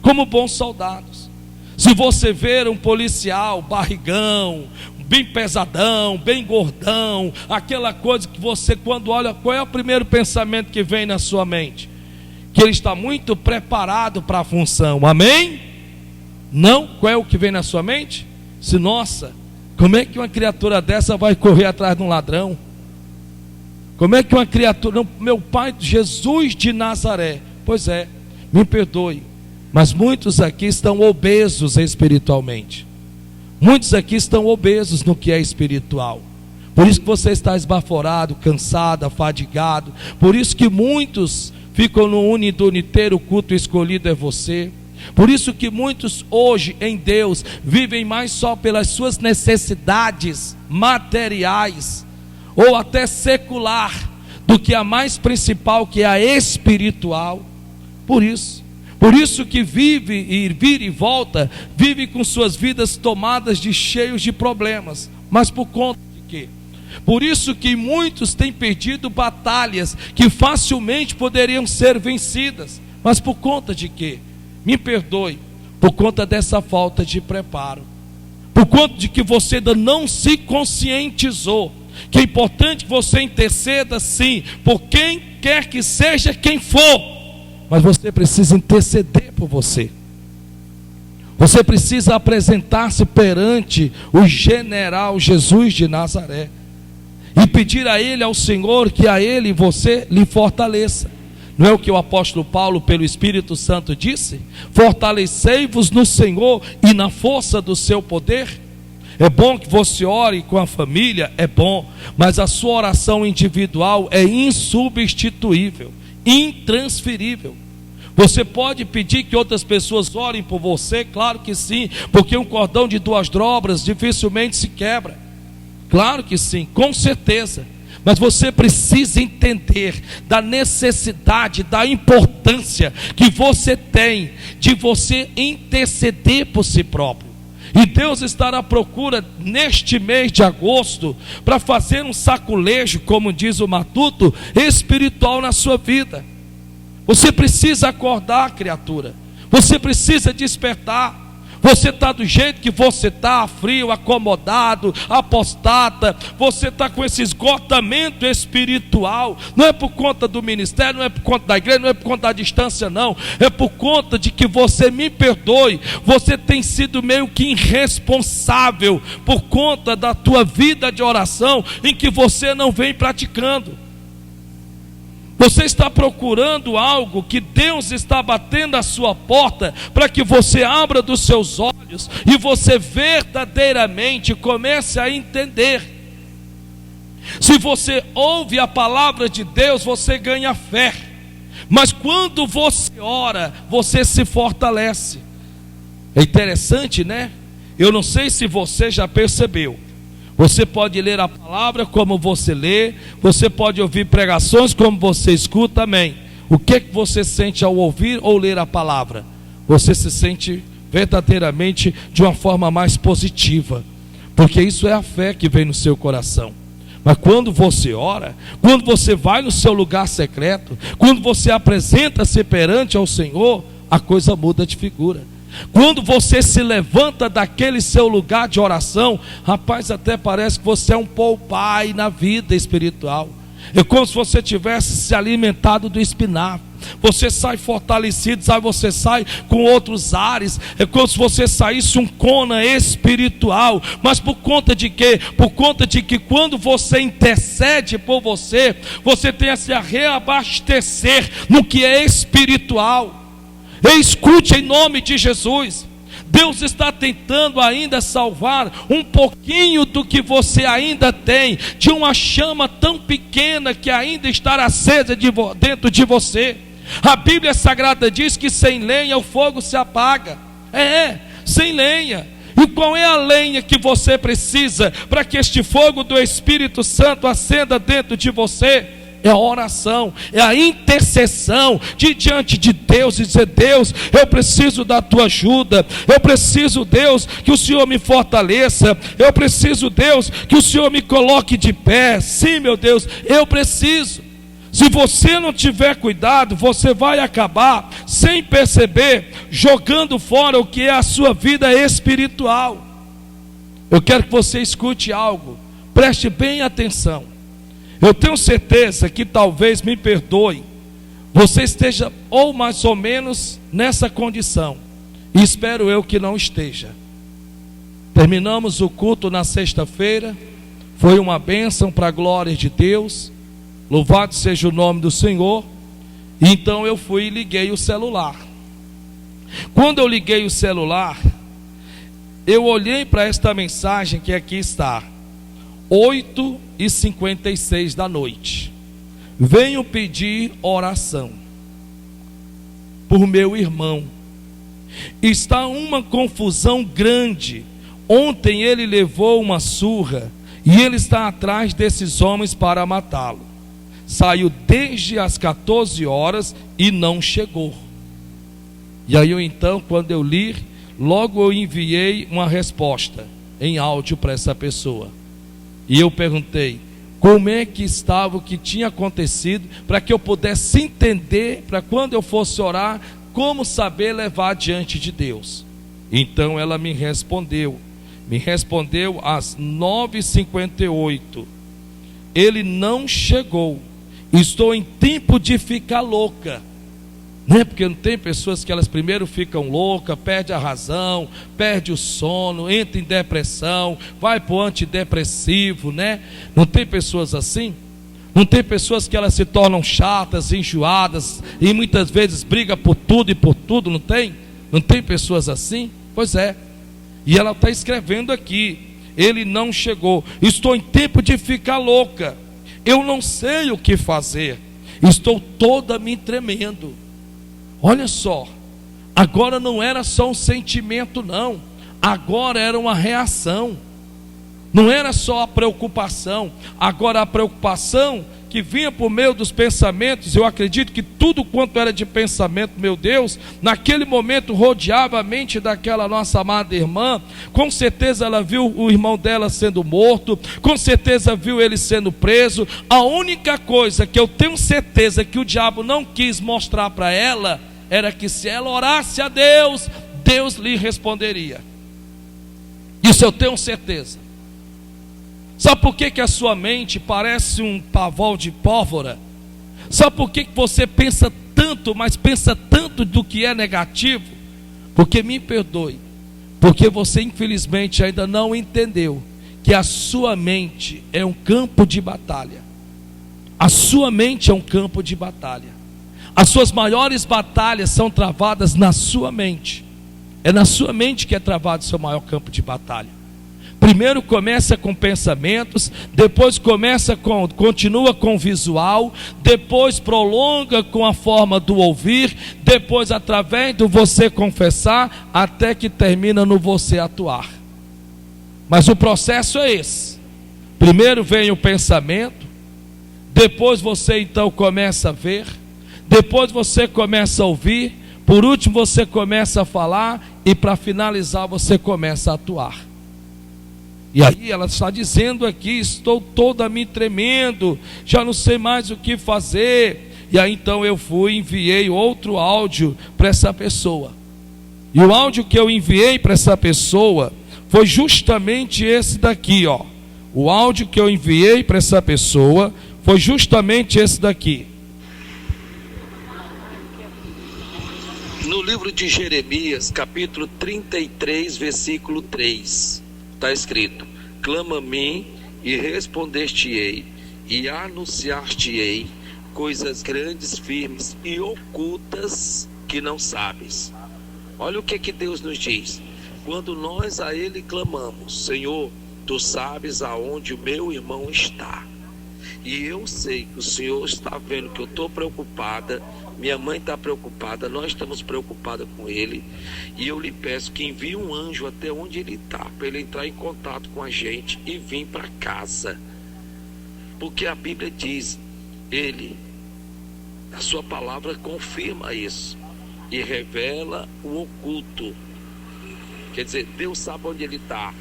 como bons soldados. Se você ver um policial barrigão, bem pesadão, bem gordão, aquela coisa que você, quando olha, qual é o primeiro pensamento que vem na sua mente? Que ele está muito preparado para a função, amém? Não? Qual é o que vem na sua mente? Se, nossa, como é que uma criatura dessa vai correr atrás de um ladrão? Como é que uma criatura, não, meu pai, Jesus de Nazaré, pois é, me perdoe, mas muitos aqui estão obesos espiritualmente. Muitos aqui estão obesos no que é espiritual. Por isso que você está esbaforado, cansado, afadigado. Por isso que muitos ficam no uniduniteiro, o culto escolhido é você. Por isso que muitos hoje em Deus vivem mais só pelas suas necessidades materiais ou até secular do que a mais principal, que é a espiritual. Por isso que vive e vira e volta, vive com suas vidas tomadas de cheios de problemas. Mas por conta de quê? Por isso que muitos têm perdido batalhas que facilmente poderiam ser vencidas. Mas por conta de quê? Me perdoe, por conta dessa falta de preparo. Por conta de que você ainda não se conscientizou que é importante que você interceda sim, por quem quer que seja quem for. Mas você precisa interceder por você. Você precisa apresentar-se perante o general Jesus de Nazaré e pedir a Ele, ao Senhor, que a Ele você lhe fortaleça. Não é o que o apóstolo Paulo, pelo Espírito Santo, disse? Fortalecei-vos no Senhor e na força do seu poder. É bom que você ore com a família, é bom, mas a sua oração individual é insubstituível, intransferível. Você pode pedir que outras pessoas orem por você? Claro que sim, porque um cordão de 2 dobras dificilmente se quebra. Claro que sim, com certeza. Mas você precisa entender da necessidade, da importância que você tem de você interceder por si próprio. E Deus está à procura neste mês de agosto para fazer um saculejo, como diz o Matuto, espiritual na sua vida. Você precisa acordar, criatura. Você precisa despertar. Você está do jeito que você está, frio, acomodado, apostata. Você está com esse esgotamento espiritual. Não é por conta do ministério, não é por conta da igreja, não é por conta da distância, não. É por conta de que você, me perdoe, você tem sido meio que irresponsável por conta da tua vida de oração em que você não vem praticando. Você está procurando algo que Deus está batendo à sua porta para que você abra dos seus olhos e você verdadeiramente comece a entender. Se você ouve a palavra de Deus, você ganha fé. Mas quando você ora, você se fortalece. É interessante, né? Eu não sei se você já percebeu. Você pode ler a palavra como você lê, você pode ouvir pregações como você escuta, amém. O que você sente ao ouvir ou ler a palavra? Você se sente verdadeiramente de uma forma mais positiva, porque isso é a fé que vem no seu coração. Mas quando você ora, quando você vai no seu lugar secreto, quando você apresenta-se perante ao Senhor, a coisa muda de figura. Quando você se levanta daquele seu lugar de oração, rapaz, até parece que você é um poupai na vida espiritual. É como se você tivesse se alimentado do espinafre. Você sai fortalecido, sabe? Você sai com outros ares. É como se você saísse um cona espiritual. Mas por conta de quê? Por conta de que quando você intercede por você, você tem a se reabastecer no que é espiritual. Escute em nome de Jesus. Deus está tentando ainda salvar um pouquinho do que você ainda tem, de uma chama tão pequena que ainda está acesa dentro de você. A Bíblia Sagrada diz que sem lenha o fogo se apaga. Sem lenha. E qual é a lenha que você precisa para que este fogo do Espírito Santo acenda dentro de você? É a oração, é a intercessão de diante de Deus e dizer: Deus, eu preciso da tua ajuda, eu preciso, Deus, que o Senhor me fortaleça, eu preciso, Deus, que o Senhor me coloque de pé. Sim, meu Deus, eu preciso. Se você não tiver cuidado, você vai acabar, sem perceber, jogando fora o que é a sua vida espiritual. Eu quero que você escute algo, preste bem atenção. Eu tenho certeza que talvez, me perdoe, você esteja ou mais ou menos nessa condição, e espero eu que não esteja. Terminamos o culto na sexta-feira, foi uma bênção para a glória de Deus, louvado seja o nome do Senhor. Então eu fui e liguei o celular. Quando eu liguei o celular, eu olhei para esta mensagem que aqui está, 8h56 da noite. Venho pedir oração por meu irmão. Está uma confusão grande. Ontem ele levou uma surra e ele está atrás desses homens para matá-lo. Saiu desde as 14 horas e não chegou. E aí então, quando eu li, logo eu enviei uma resposta em áudio para essa pessoa. E eu perguntei como é que estava, o que tinha acontecido, para que eu pudesse entender, para quando eu fosse orar, como saber levar diante de Deus. Então ela me respondeu às 9h58. Ele não chegou. Estou em tempo de ficar louca. Né? Porque não tem pessoas que elas primeiro ficam loucas, perde a razão, perde o sono, entra em depressão, vai para o antidepressivo, né? Não tem pessoas assim? Não tem pessoas que elas se tornam chatas, enjoadas e muitas vezes brigam por tudo e por tudo, não tem? Não tem pessoas assim? Pois é. E ela está escrevendo aqui, ele não chegou, estou em tempo de ficar louca, eu não sei o que fazer, estou toda me tremendo. Olha só, agora não era só um sentimento não, agora era uma reação. Não era só a preocupação, agora a preocupação que vinha por meio dos pensamentos. Eu acredito que tudo quanto era de pensamento, meu Deus, naquele momento rodeava a mente daquela nossa amada irmã. Com certeza ela viu o irmão dela sendo morto, com certeza viu ele sendo preso. A única coisa que eu tenho certeza que o diabo não quis mostrar para ela, era que se ela orasse a Deus, Deus lhe responderia. Isso eu tenho certeza. Sabe por que a sua mente parece um pavão de pólvora? Sabe por que você pensa tanto, mas pensa tanto do que é negativo? Porque, me perdoe, porque você infelizmente ainda não entendeu que a sua mente é um campo de batalha. A sua mente é um campo de batalha. As suas maiores batalhas são travadas na sua mente. É na sua mente que é travado o seu maior campo de batalha. Primeiro começa com pensamentos, depois continua com o visual, depois prolonga com a forma do ouvir, depois através do você confessar, até que termina no você atuar. Mas o processo é esse. Primeiro vem o pensamento, depois você então começa a ver, depois você começa a ouvir, por último você começa a falar e para finalizar você começa a atuar. E aí ela está dizendo aqui, estou toda me tremendo, já não sei mais o que fazer. E aí então eu fui e enviei outro áudio para essa pessoa. E o áudio que eu enviei para essa pessoa foi justamente esse daqui, ó. O áudio que eu enviei para essa pessoa foi justamente esse daqui. No livro de Jeremias, capítulo 33, versículo 3, está escrito: clama a mim e responder-te-ei, e anunciar-te-ei coisas grandes, firmes e ocultas que não sabes. Olha o que Deus nos diz. Quando nós a Ele clamamos: Senhor, Tu sabes aonde o meu irmão está. E eu sei que o Senhor está vendo que eu estou preocupada, minha mãe está preocupada, nós estamos preocupados com ele. E eu lhe peço que envie um anjo até onde ele está, para ele entrar em contato com a gente e vir para casa. Porque a Bíblia diz, a sua palavra confirma isso e revela o oculto. Quer dizer, Deus sabe onde ele está.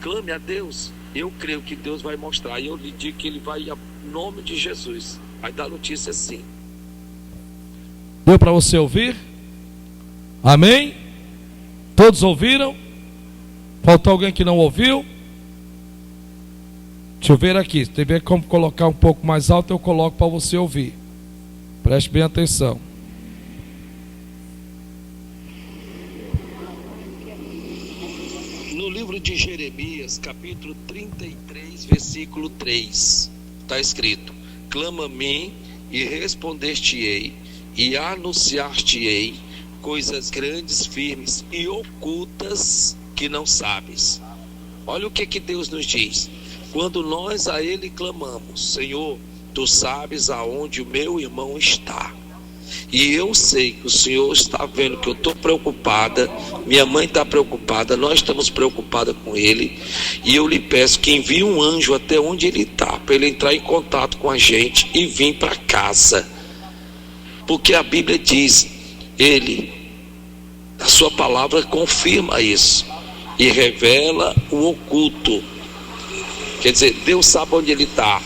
Clame a Deus. Eu creio que Deus vai mostrar. E eu lhe digo que Ele vai, em nome de Jesus, Aí dá notícia assim. Deu para você ouvir? Amém? Todos ouviram? Faltou alguém que não ouviu? Deixa eu ver aqui. Se tiver como colocar um pouco mais alto, eu coloco para você ouvir. Preste bem atenção. No livro de Jeremias, capítulo 33, versículo 3, está escrito: clama a mim e responder-te-ei, e anunciar-te-ei coisas grandes, firmes e ocultas que não sabes. Olha o que Deus nos diz. Quando nós a Ele clamamos: Senhor, Tu sabes aonde o meu irmão está. E eu sei que o Senhor está vendo que eu estou preocupada, minha mãe está preocupada, nós estamos preocupados com ele. E eu lhe peço que envie um anjo até onde ele está, para ele entrar em contato com a gente e vir para casa. Porque a Bíblia diz, a sua palavra confirma isso e revela o oculto. Quer dizer, Deus sabe onde ele está.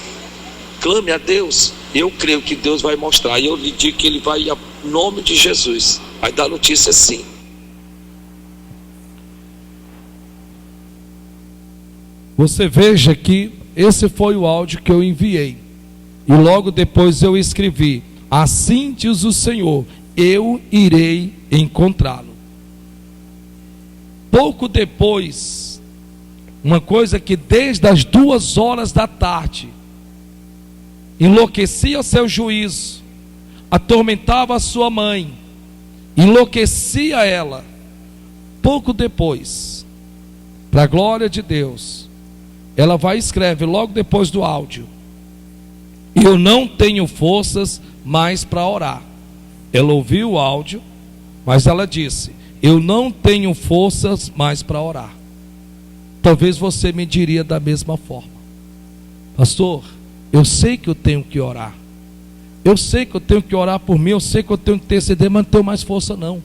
Clame a Deus. Eu creio que Deus vai mostrar. E eu lhe digo que Ele vai, em nome de Jesus, vai dar notícia sim. Você veja que esse foi o áudio que eu enviei. E logo depois eu escrevi: assim diz o Senhor, eu irei encontrá-lo. Pouco depois, uma coisa que desde as 2h da tarde enlouquecia seu juízo, atormentava a sua mãe, enlouquecia ela. Pouco depois, para a glória de Deus, ela vai e escreve logo depois do áudio: eu não tenho forças mais para orar. Ela ouviu o áudio, mas ela disse: eu não tenho forças mais para orar. Talvez você me diria da mesma forma: pastor, eu sei que eu tenho que orar. Eu sei que eu tenho que orar por mim. Eu sei que eu tenho que interceder, mas não tenho mais força não.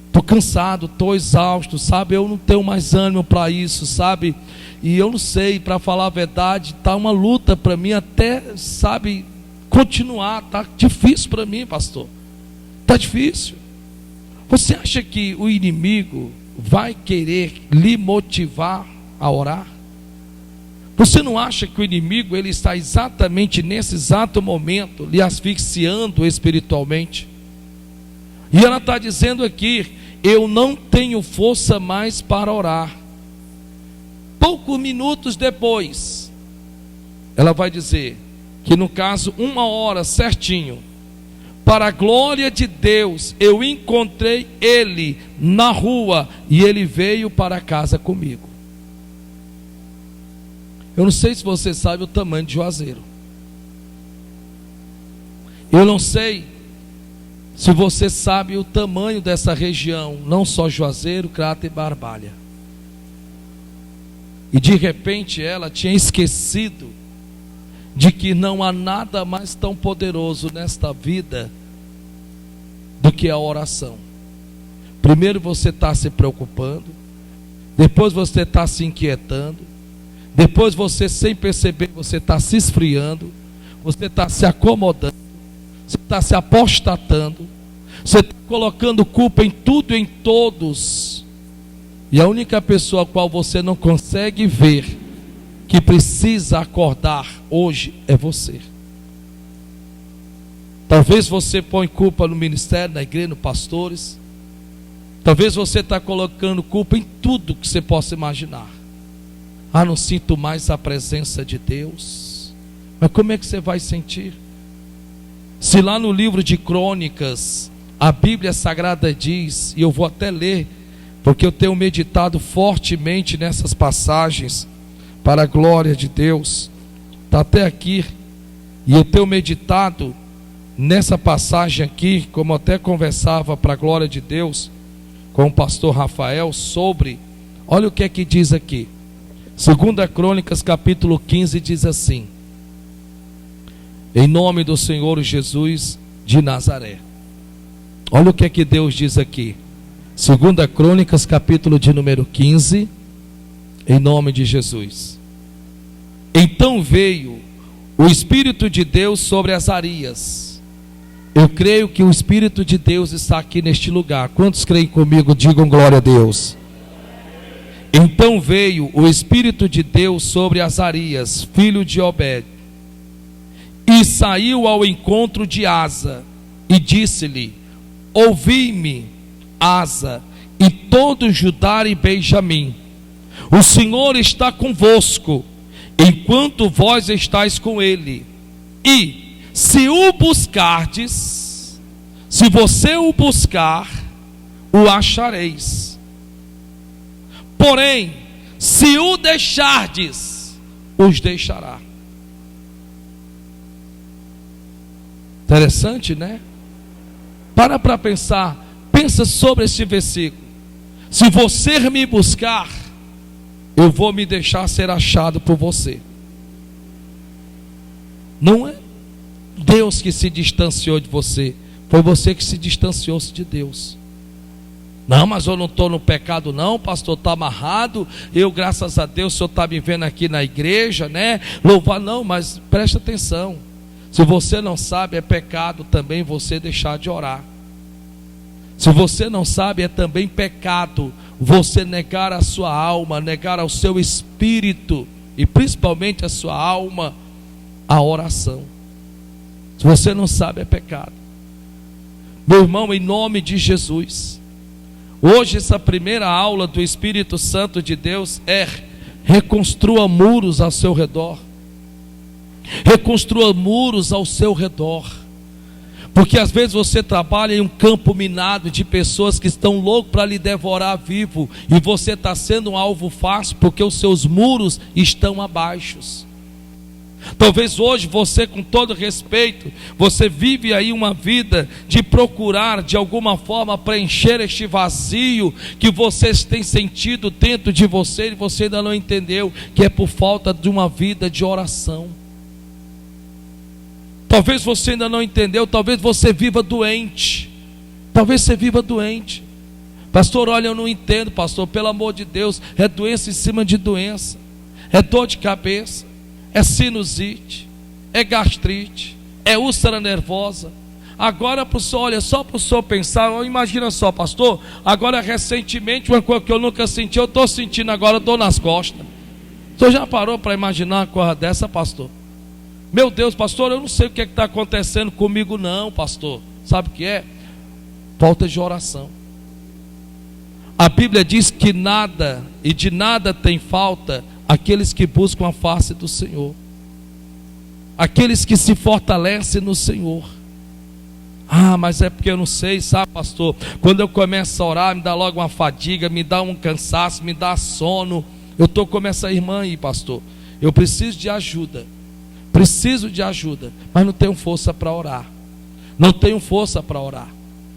Estou cansado, estou exausto, sabe? Eu não tenho mais ânimo para isso, sabe? E eu não sei, para falar a verdade, está uma luta para mim até, sabe, continuar. Está difícil para mim, pastor. Está difícil. Você acha que o inimigo vai querer lhe motivar a orar? Você não acha que o inimigo ele está exatamente nesse exato momento lhe asfixiando espiritualmente? E ela está dizendo aqui: eu não tenho força mais para orar. Poucos minutos depois, ela vai dizer que no caso 1h certinho, para a glória de Deus, eu encontrei ele na rua e ele veio para casa comigo. Eu não sei se você sabe o tamanho de Juazeiro. Eu não sei se você sabe o tamanho dessa região, não só Juazeiro, Crato e Barbalha. E de repente ela tinha esquecido de que não há nada mais tão poderoso nesta vida do que a oração. Primeiro você está se preocupando, depois você está se inquietando, depois você, sem perceber, você está se esfriando, você está se acomodando, você está se apostatando, você está colocando culpa em tudo e em todos. E a única pessoa a qual você não consegue ver que precisa acordar hoje é você. Talvez você põe culpa no ministério, na igreja, nos pastores. Talvez você está colocando culpa em tudo que você possa imaginar. Ah, não sinto mais a presença de Deus. Mas como é que você vai sentir? Se lá no livro de Crônicas, a Bíblia Sagrada diz, e eu vou até ler, porque eu tenho meditado fortemente nessas passagens, para a glória de Deus, está até aqui, e eu tenho meditado nessa passagem aqui, como eu até conversava para a glória de Deus, com o pastor Rafael, sobre, olha o que é que diz aqui. 2 Crônicas capítulo 15 diz assim: em nome do Senhor Jesus de Nazaré. Olha o que é que Deus diz aqui. 2 Crônicas capítulo de número 15, em nome de Jesus. Então veio o Espírito de Deus sobre Azarias. Eu creio que o Espírito de Deus está aqui neste lugar. Quantos creem comigo? Digam glória a Deus. Então veio o Espírito de Deus sobre Azarias, filho de Obed, e saiu ao encontro de Asa, e disse-lhe: ouvi-me, Asa, e todo Judá e Benjamim, o Senhor está convosco, enquanto vós estáis com ele, e se o buscardes, se você o buscar, o achareis. Porém, se o deixardes, os deixará. Interessante, né? Para pensar, pensa sobre este versículo. Se você me buscar, eu vou me deixar ser achado por você. Não é Deus que se distanciou de você, foi você que se distanciou-se de Deus. Não, mas eu não estou no pecado não, pastor, está amarrado. Eu, graças a Deus, o senhor está me vendo aqui na igreja, né? Louvar, não, mas preste atenção. Se você não sabe, é pecado também você deixar de orar. Se você não sabe, é também pecado você negar a sua alma, negar ao seu espírito, e principalmente a sua alma, a oração. Se você não sabe, é pecado. Meu irmão, em nome de Jesus, hoje essa primeira aula do Espírito Santo de Deus é: reconstrua muros ao seu redor. Reconstrua muros ao seu redor. Porque às vezes você trabalha em um campo minado de pessoas que estão loucos para lhe devorar vivo, e você está sendo um alvo fácil porque os seus muros estão abaixo. Talvez hoje você, com todo respeito, você vive aí uma vida de procurar de alguma forma preencher este vazio que vocês têm sentido dentro de você, e você ainda não entendeu que é por falta de uma vida de oração. Talvez você ainda não entendeu, talvez você viva doente. Talvez você viva doente. Pastor, olha, eu não entendo, pastor, pelo amor de Deus, é doença em cima de doença. É dor de cabeça, é sinusite, é gastrite, é úlcera nervosa. Agora, olha, só para o senhor pensar, imagina só, pastor, agora recentemente, uma coisa que eu nunca senti, eu estou sentindo agora, dor nas costas. O senhor já parou para imaginar uma coisa dessa, pastor? Meu Deus, pastor, eu não sei o que está acontecendo comigo não, pastor. Sabe o que é? Falta de oração. A Bíblia diz que nada, e de nada tem falta, aqueles que buscam a face do Senhor. Aqueles que se fortalecem no Senhor. Ah, mas é porque eu não sei, sabe, pastor? Quando eu começo a orar, me dá logo uma fadiga, me dá um cansaço, me dá sono. Eu estou como essa irmã aí, pastor. Eu preciso de ajuda. Preciso de ajuda, mas não tenho força para orar. Não tenho força para orar.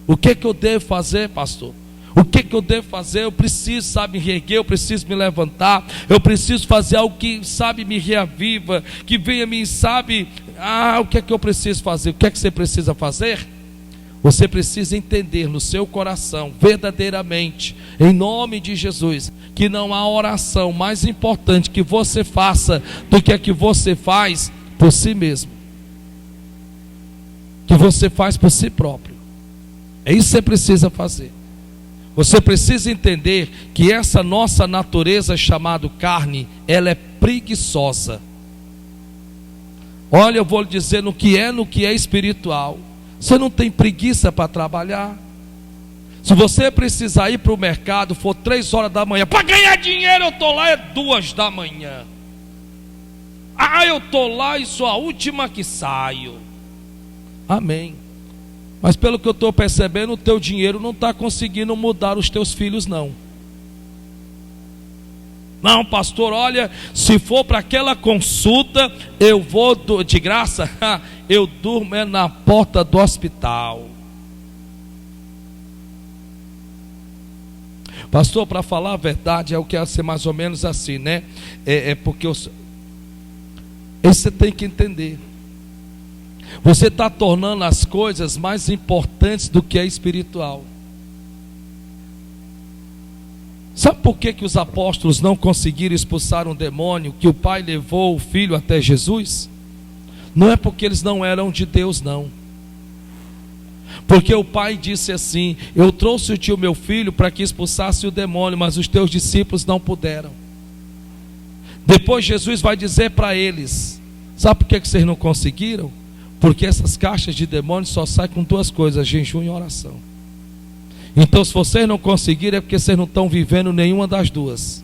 O que eu devo fazer, pastor? O que eu devo fazer? Eu preciso, sabe, me reerguer, eu preciso me levantar, eu preciso fazer algo que, sabe, me reaviva, que venha me, sabe, o que eu preciso fazer? O que você precisa fazer? Você precisa entender no seu coração, verdadeiramente, em nome de Jesus, que não há oração mais importante que você faça do que a que você faz por si mesmo, que você faz por si próprio. É isso que você precisa fazer. Você precisa entender que essa nossa natureza chamada carne, ela é preguiçosa. Olha, eu vou lhe dizer no que é espiritual. Você não tem preguiça para trabalhar. Se você precisar ir para o mercado, for 3 horas da manhã, para ganhar dinheiro eu estou lá, é 2 da manhã. Eu estou lá e sou a última que saio. Amém. Mas pelo que eu estou percebendo, o teu dinheiro não está conseguindo mudar os teus filhos não. Não, pastor, olha, se for para aquela consulta, eu vou de graça, eu durmo na porta do hospital. Pastor, para falar a verdade, é o que é ser mais ou menos assim, né? Porque você tem que entender. Você está tornando as coisas mais importantes do que é espiritual. Sabe por que os apóstolos não conseguiram expulsar um demônio que o pai levou o filho até Jesus? Não é porque eles não eram de Deus, não. Porque o pai disse assim: eu trouxe-te o meu filho para que expulsasse o demônio, mas os teus discípulos não puderam. Depois Jesus vai dizer para eles: sabe por que vocês não conseguiram? Porque essas caixas de demônios só saem com duas coisas: jejum e oração. Então, se vocês não conseguirem, é porque vocês não estão vivendo nenhuma das duas.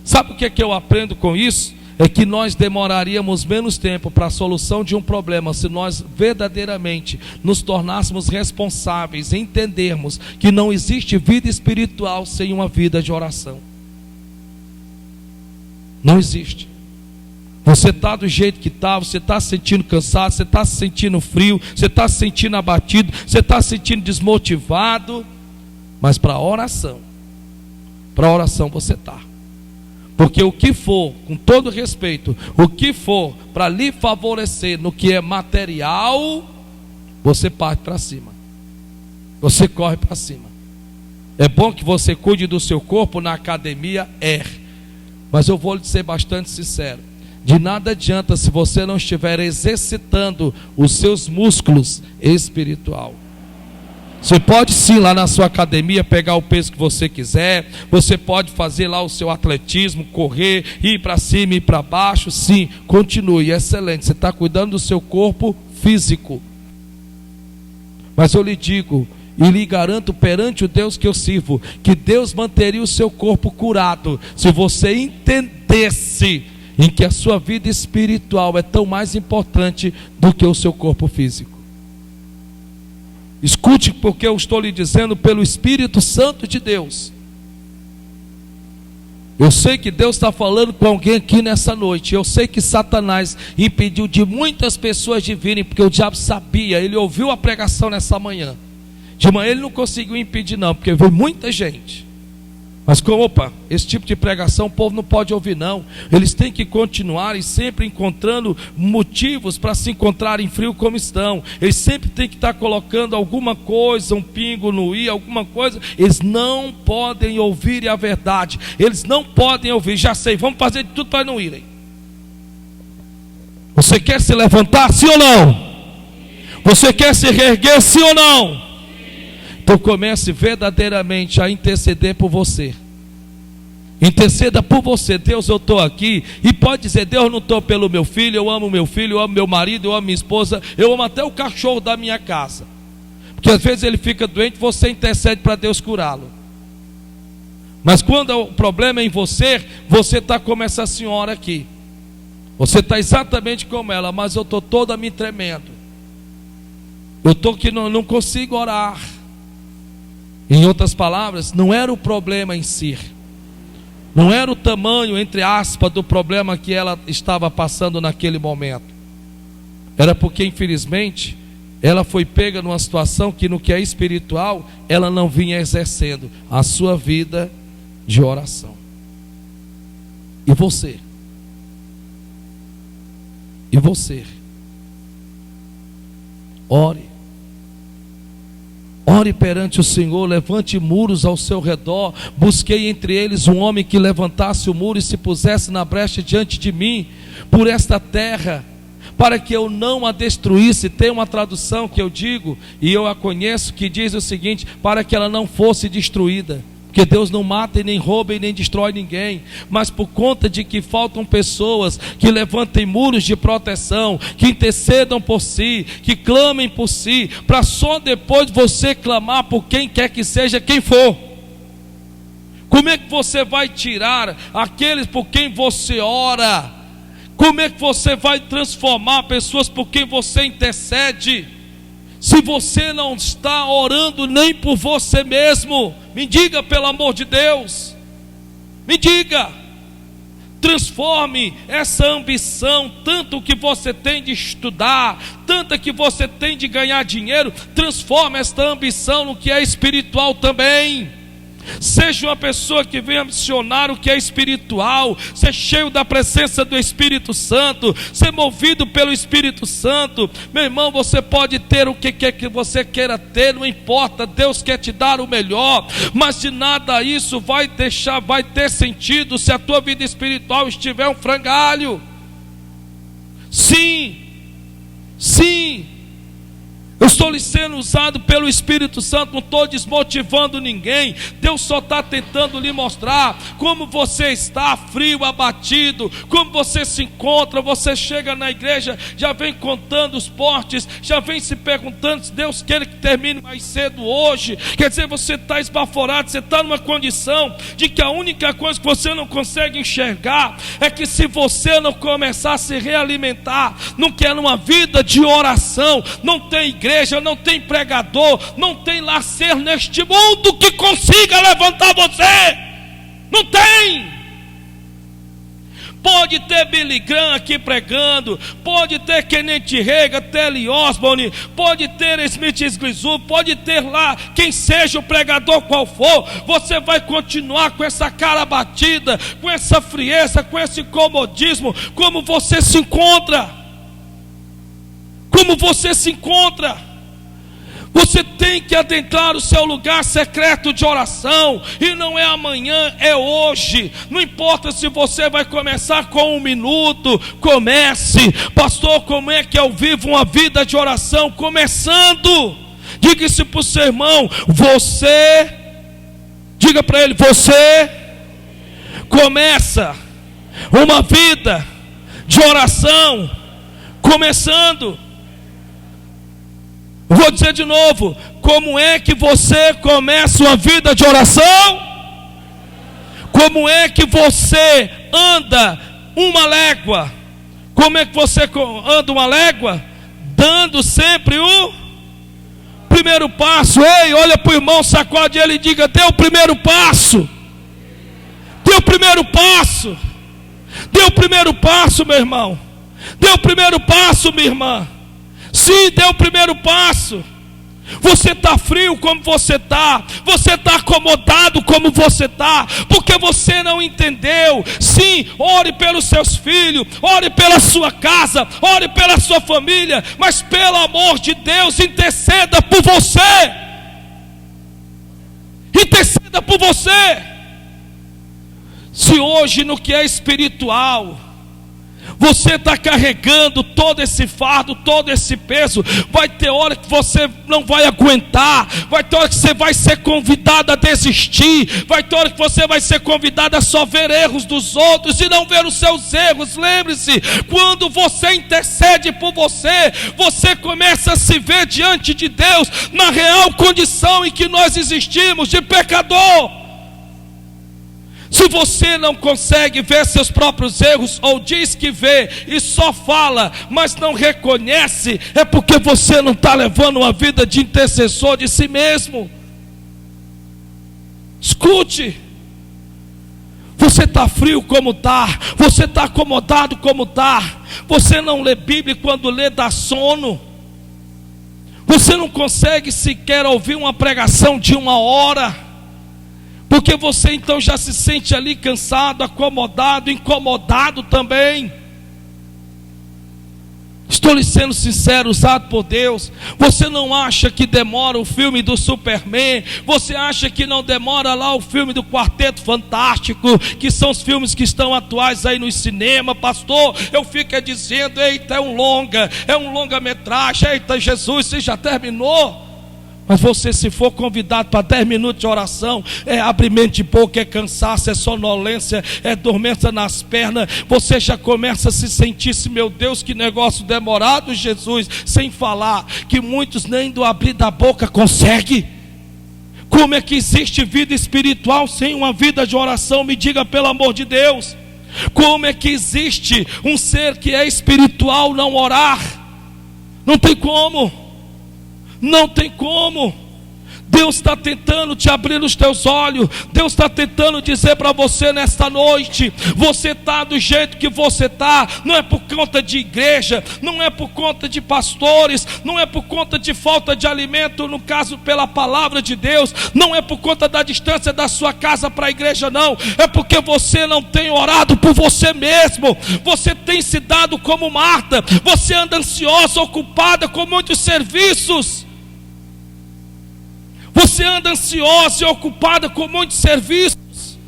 Sabe o que eu aprendo com isso? É que nós demoraríamos menos tempo para a solução de um problema se nós verdadeiramente nos tornássemos responsáveis, entendermos que não existe vida espiritual sem uma vida de oração. Não existe. Você está do jeito que está, você está se sentindo cansado, você está se sentindo frio, você está se sentindo abatido, você está se sentindo desmotivado, mas para a oração você está. Porque o que for, com todo respeito, o que for para lhe favorecer no que é material, você parte para cima, você corre para cima. É bom que você cuide do seu corpo na academia, mas eu vou lhe ser bastante sincero: de nada adianta se você não estiver exercitando os seus músculos espiritual. Você pode sim lá na sua academia pegar o peso que você quiser, você pode fazer lá o seu atletismo, correr, ir para cima e para baixo, sim, continue, excelente, você está cuidando do seu corpo físico. Mas eu lhe digo e lhe garanto perante o Deus que eu sirvo, que Deus manteria o seu corpo curado, se você entendesse em que a sua vida espiritual é tão mais importante do que o seu corpo físico. Escute, porque eu estou lhe dizendo pelo Espírito Santo de Deus. Eu sei que Deus está falando com alguém aqui nessa noite. Eu sei que Satanás impediu de muitas pessoas de virem, porque o diabo sabia, ele ouviu a pregação nessa manhã. De manhã ele não conseguiu impedir não, porque veio muita gente. Mas esse tipo de pregação o povo não pode ouvir não. Eles têm que continuar e sempre encontrando motivos para se encontrarem frio como estão. Eles sempre têm que estar colocando alguma coisa, um pingo no i, alguma coisa. Eles não podem ouvir a verdade. Eles não podem ouvir, já sei, vamos fazer de tudo para não irem. Você quer se levantar, sim ou não? Você quer se reerguer, sim ou não? Então comece verdadeiramente a interceder por você. Interceda por você. Deus, eu estou aqui. E pode dizer: Deus, eu não estou pelo meu filho, eu amo meu filho, eu amo meu marido, eu amo minha esposa, eu amo até o cachorro da minha casa. Porque às vezes ele fica doente, você intercede para Deus curá-lo. Mas quando o problema é em você, você está como essa senhora aqui. Você está exatamente como ela, mas eu estou toda me tremendo. Eu estou que não consigo orar. Em outras palavras, não era o problema em si, não era o tamanho, entre aspas, do problema que ela estava passando naquele momento. Era porque, infelizmente, ela foi pega numa situação que, no que é espiritual, ela não vinha exercendo a sua vida de oração. E você? E você? Ore. Ore perante o Senhor, levante muros ao seu redor. Busquei entre eles um homem que levantasse o muro e se pusesse na brecha diante de mim, por esta terra, para que eu não a destruísse. Tem uma tradução que eu digo, e eu a conheço, que diz o seguinte: para que ela não fosse destruída. Porque Deus não mata e nem rouba e nem destrói ninguém, mas por conta de que faltam pessoas que levantem muros de proteção, que intercedam por si, que clamem por si, para só depois você clamar por quem quer que seja quem for. Como é que você vai tirar aqueles por quem você ora? Como é que você vai transformar pessoas por quem você intercede, se você não está orando nem por você mesmo? Me diga, pelo amor de Deus, me diga. Transforme essa ambição, tanto que você tem de estudar, tanto que você tem de ganhar dinheiro, transforme esta ambição no que é espiritual também. Seja uma pessoa que venha missionar o que é espiritual, ser cheio da presença do Espírito Santo, ser movido pelo Espírito Santo. Meu irmão, você pode ter o que quer que você queira ter, não importa, Deus quer te dar o melhor, mas de nada isso vai ter sentido se a tua vida espiritual estiver um frangalho. Sim, sim. Eu estou sendo usado pelo Espírito Santo, não estou desmotivando ninguém. Deus só está tentando lhe mostrar como você está frio, abatido, como você se encontra. Você chega na igreja, já vem contando os portes, já vem se perguntando se Deus quer que termine mais cedo hoje. Quer dizer, você está esbaforado, você está numa condição de que a única coisa que você não consegue enxergar é que se você não começar a se realimentar, não quer uma vida de oração, não tem igreja, não tem pregador, não tem lazer neste mundo que consiga levantar você. Não tem. Pode ter Billy Graham aqui pregando, pode ter Kenneth Reagan, Telly Osborne, pode ter Smith Sglizu, pode ter lá quem seja o pregador qual for. Você vai continuar com essa cara batida, com essa frieza, com esse comodismo. Como você se encontra? Como você se encontra? Você tem que adentrar o seu lugar secreto de oração. E não é amanhã, é hoje. Não importa se você vai começar com 1 minuto. Comece. Pastor, como é que eu vivo uma vida de oração? Começando. Diga isso para o seu irmão. Diga para ele, você começa uma vida de oração. Começando. Vou dizer de novo, como é que você começa uma vida de oração? Como é que você anda 1 légua? Como é que você anda 1 légua? Dando sempre o primeiro passo. Ei, olha para o irmão, sacode ele e diga, dê o primeiro passo. Dê o primeiro passo. Dê o primeiro passo, meu irmão. Dê o primeiro passo, minha irmã. Sim, dê o primeiro passo. Você está frio como você está, acomodado como você está, porque você não entendeu. Sim, ore pelos seus filhos, ore pela sua casa, ore pela sua família, mas pelo amor de Deus, interceda por você. Interceda por você. Se hoje no que é espiritual você está carregando todo esse fardo, todo esse peso, vai ter hora que você não vai aguentar, vai ter hora que você vai ser convidado a desistir, vai ter hora que você vai ser convidado a só ver erros dos outros e não ver os seus erros. Lembre-se, quando você intercede por você, você começa a se ver diante de Deus na real condição em que nós existimos, de pecador. Se você não consegue ver seus próprios erros, ou diz que vê e só fala, mas não reconhece, é porque você não está levando uma vida de intercessor de si mesmo. Escute, você está frio como está, você está acomodado como está, você não lê Bíblia, quando lê dá sono, você não consegue sequer ouvir uma pregação de 1 hora, porque você então já se sente ali cansado, acomodado, incomodado também. Estou lhe sendo sincero, usado por Deus. Você não acha que demora o filme do Superman? Você acha que não demora lá o filme do Quarteto Fantástico, que são os filmes que estão atuais aí no cinema? Pastor, eu fico dizendo, eita, é um longa-metragem, eita Jesus, você já terminou? Mas você, se for convidado para 10 minutos de oração, é abrimento de boca, é cansaço, é sonolência, é dormência nas pernas, você já começa a se sentir, meu Deus, que negócio demorado, Jesus, sem falar que muitos nem do abrir da boca conseguem. Como é que existe vida espiritual sem uma vida de oração? Me diga, pelo amor de Deus. Como é que existe um ser que é espiritual não orar? Não tem como. Não tem como. Deus está tentando te abrir os teus olhos. Deus está tentando dizer para você nesta noite: você está do jeito que você está, não é por conta de igreja, não é por conta de pastores, não é por conta de falta de alimento, no caso pela palavra de Deus, não é por conta da distância da sua casa para a igreja, não, é porque você não tem orado por você mesmo. Você tem se dado como Marta, você anda ansiosa, ocupada com muitos serviços. Você anda ansiosa e ocupada com muitos serviços.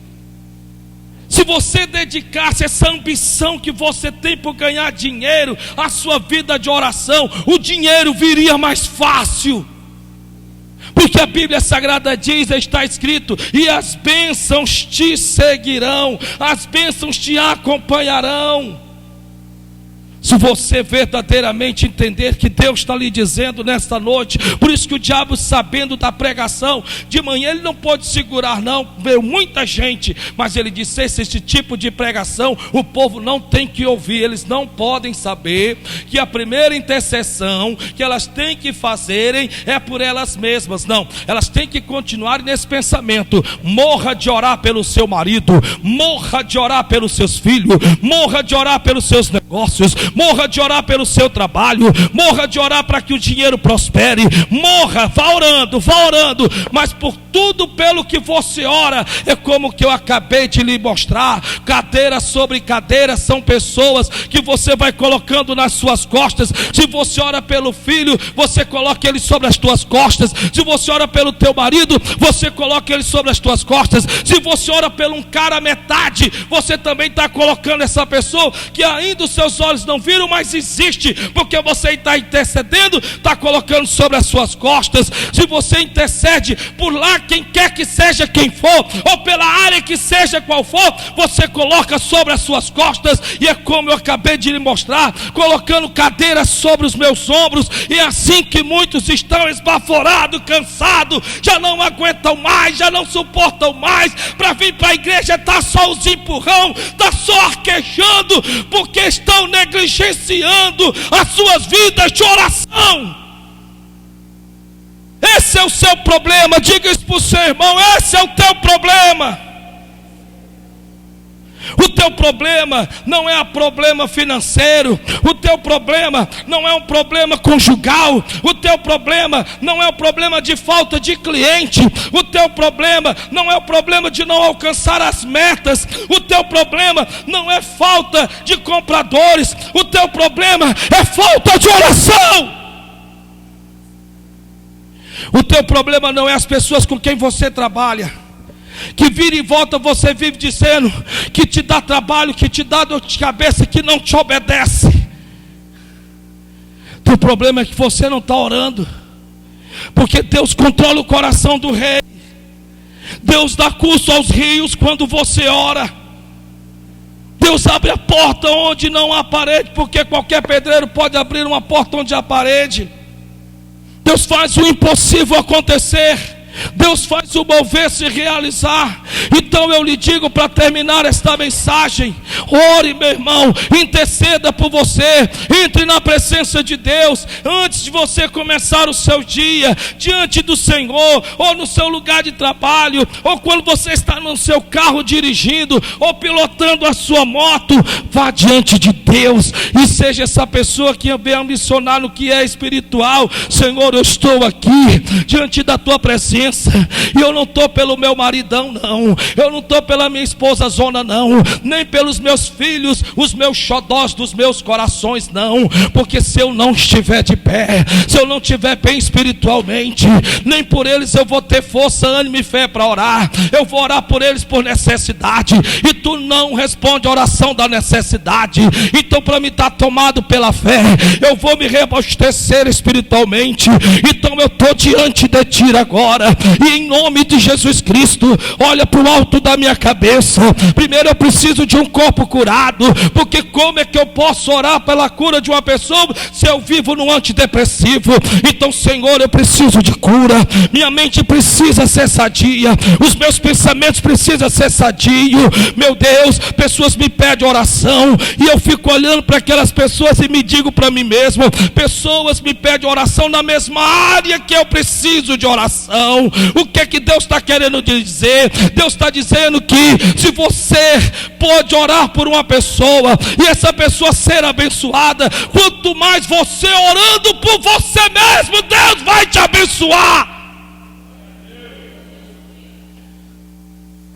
Se você dedicasse essa ambição que você tem por ganhar dinheiro à sua vida de oração, o dinheiro viria mais fácil. Porque a Bíblia Sagrada diz, está escrito: e as bênçãos te seguirão, as bênçãos te acompanharão. Se você verdadeiramente entender que Deus está lhe dizendo nesta noite, por isso que o diabo, sabendo da pregação, de manhã ele não pôde segurar não, veio muita gente, mas ele disse: esse tipo de pregação o povo não tem que ouvir, eles não podem saber que a primeira intercessão que elas têm que fazerem é por elas mesmas. Não, elas têm que continuar nesse pensamento: morra de orar pelo seu marido, morra de orar pelos seus filhos, morra de orar pelos seus negócios, morra de orar pelo seu trabalho, morra de orar para que o dinheiro prospere, morra, vá orando, mas por tudo pelo que você ora, é como que eu acabei de lhe mostrar, cadeira sobre cadeira, são pessoas que você vai colocando nas suas costas. Se você ora pelo filho, você coloca ele sobre as tuas costas. Se você ora pelo teu marido, você coloca ele sobre as tuas costas. Se você ora por um cara metade, você também está colocando essa pessoa que ainda os seus olhos não viram, mas existe, porque você está intercedendo, está colocando sobre as suas costas. Se você intercede por lá, quem quer que seja quem for, ou pela área que seja qual for, você coloca sobre as suas costas. E é como eu acabei de lhe mostrar, colocando cadeiras sobre os meus ombros. E é assim que muitos estão esbaforados, cansados, já não aguentam mais, já não suportam mais, para vir para a igreja está só os empurrão, está só arquejando, porque estão negligenciando as suas vidas de oração. Esse é o seu problema. Diga isso para o seu irmão: esse é o teu problema. O teu problema não é um problema financeiro, o teu problema não é um problema conjugal, o teu problema não é um problema de falta de cliente, o teu problema não é o problema de não alcançar as metas, o teu problema não é falta de compradores, o teu problema é falta de oração. O teu problema não é as pessoas com quem você trabalha, que vira e volta, você vive dizendo que te dá trabalho, que te dá dor de cabeça, que não te obedece. Teu problema é que você não está orando, porque Deus controla o coração do rei. Deus dá curso aos rios quando você ora. Deus abre a porta onde não há parede, porque qualquer pedreiro pode abrir uma porta onde há parede. Deus faz o impossível acontecer. Deus faz o mover se realizar. Então eu lhe digo, para terminar esta mensagem, ore, meu irmão, interceda por você, entre na presença de Deus, antes de você começar o seu dia, diante do Senhor, ou no seu lugar de trabalho, ou quando você está no seu carro dirigindo, ou pilotando a sua moto. Vá diante de Deus, e seja essa pessoa que vem ambicionar no que é espiritual. Senhor, eu estou aqui, diante da tua presença, e eu não estou pelo meu maridão não, eu não estou pela minha esposa zona não, nem pelos meus filhos, os meus xodós dos meus corações não, porque se eu não estiver de pé, se eu não estiver bem espiritualmente, nem por eles eu vou ter força, ânimo e fé para orar. Eu vou orar por eles por necessidade, e tu não responde a oração da necessidade. Então, para me estar tomado pela fé, eu vou me reabastecer espiritualmente. Então eu estou diante de ti agora, e em nome de Jesus Cristo, olha para o alto da minha cabeça. Primeiro eu preciso de um corpo curado, porque como é que eu posso orar pela cura de uma pessoa se eu vivo no antidepressivo? Então, Senhor, eu preciso de cura. Minha mente precisa ser sadia, os meus pensamentos precisam ser sadios. Meu Deus, pessoas me pedem oração, e eu fico olhando para aquelas pessoas e me digo para mim mesmo: pessoas me pedem oração na mesma área que eu preciso de oração. O que é que Deus está querendo dizer? Deus está dizendo que se você pode orar por uma pessoa e essa pessoa ser abençoada, quanto mais você orando por você mesmo, Deus vai te abençoar.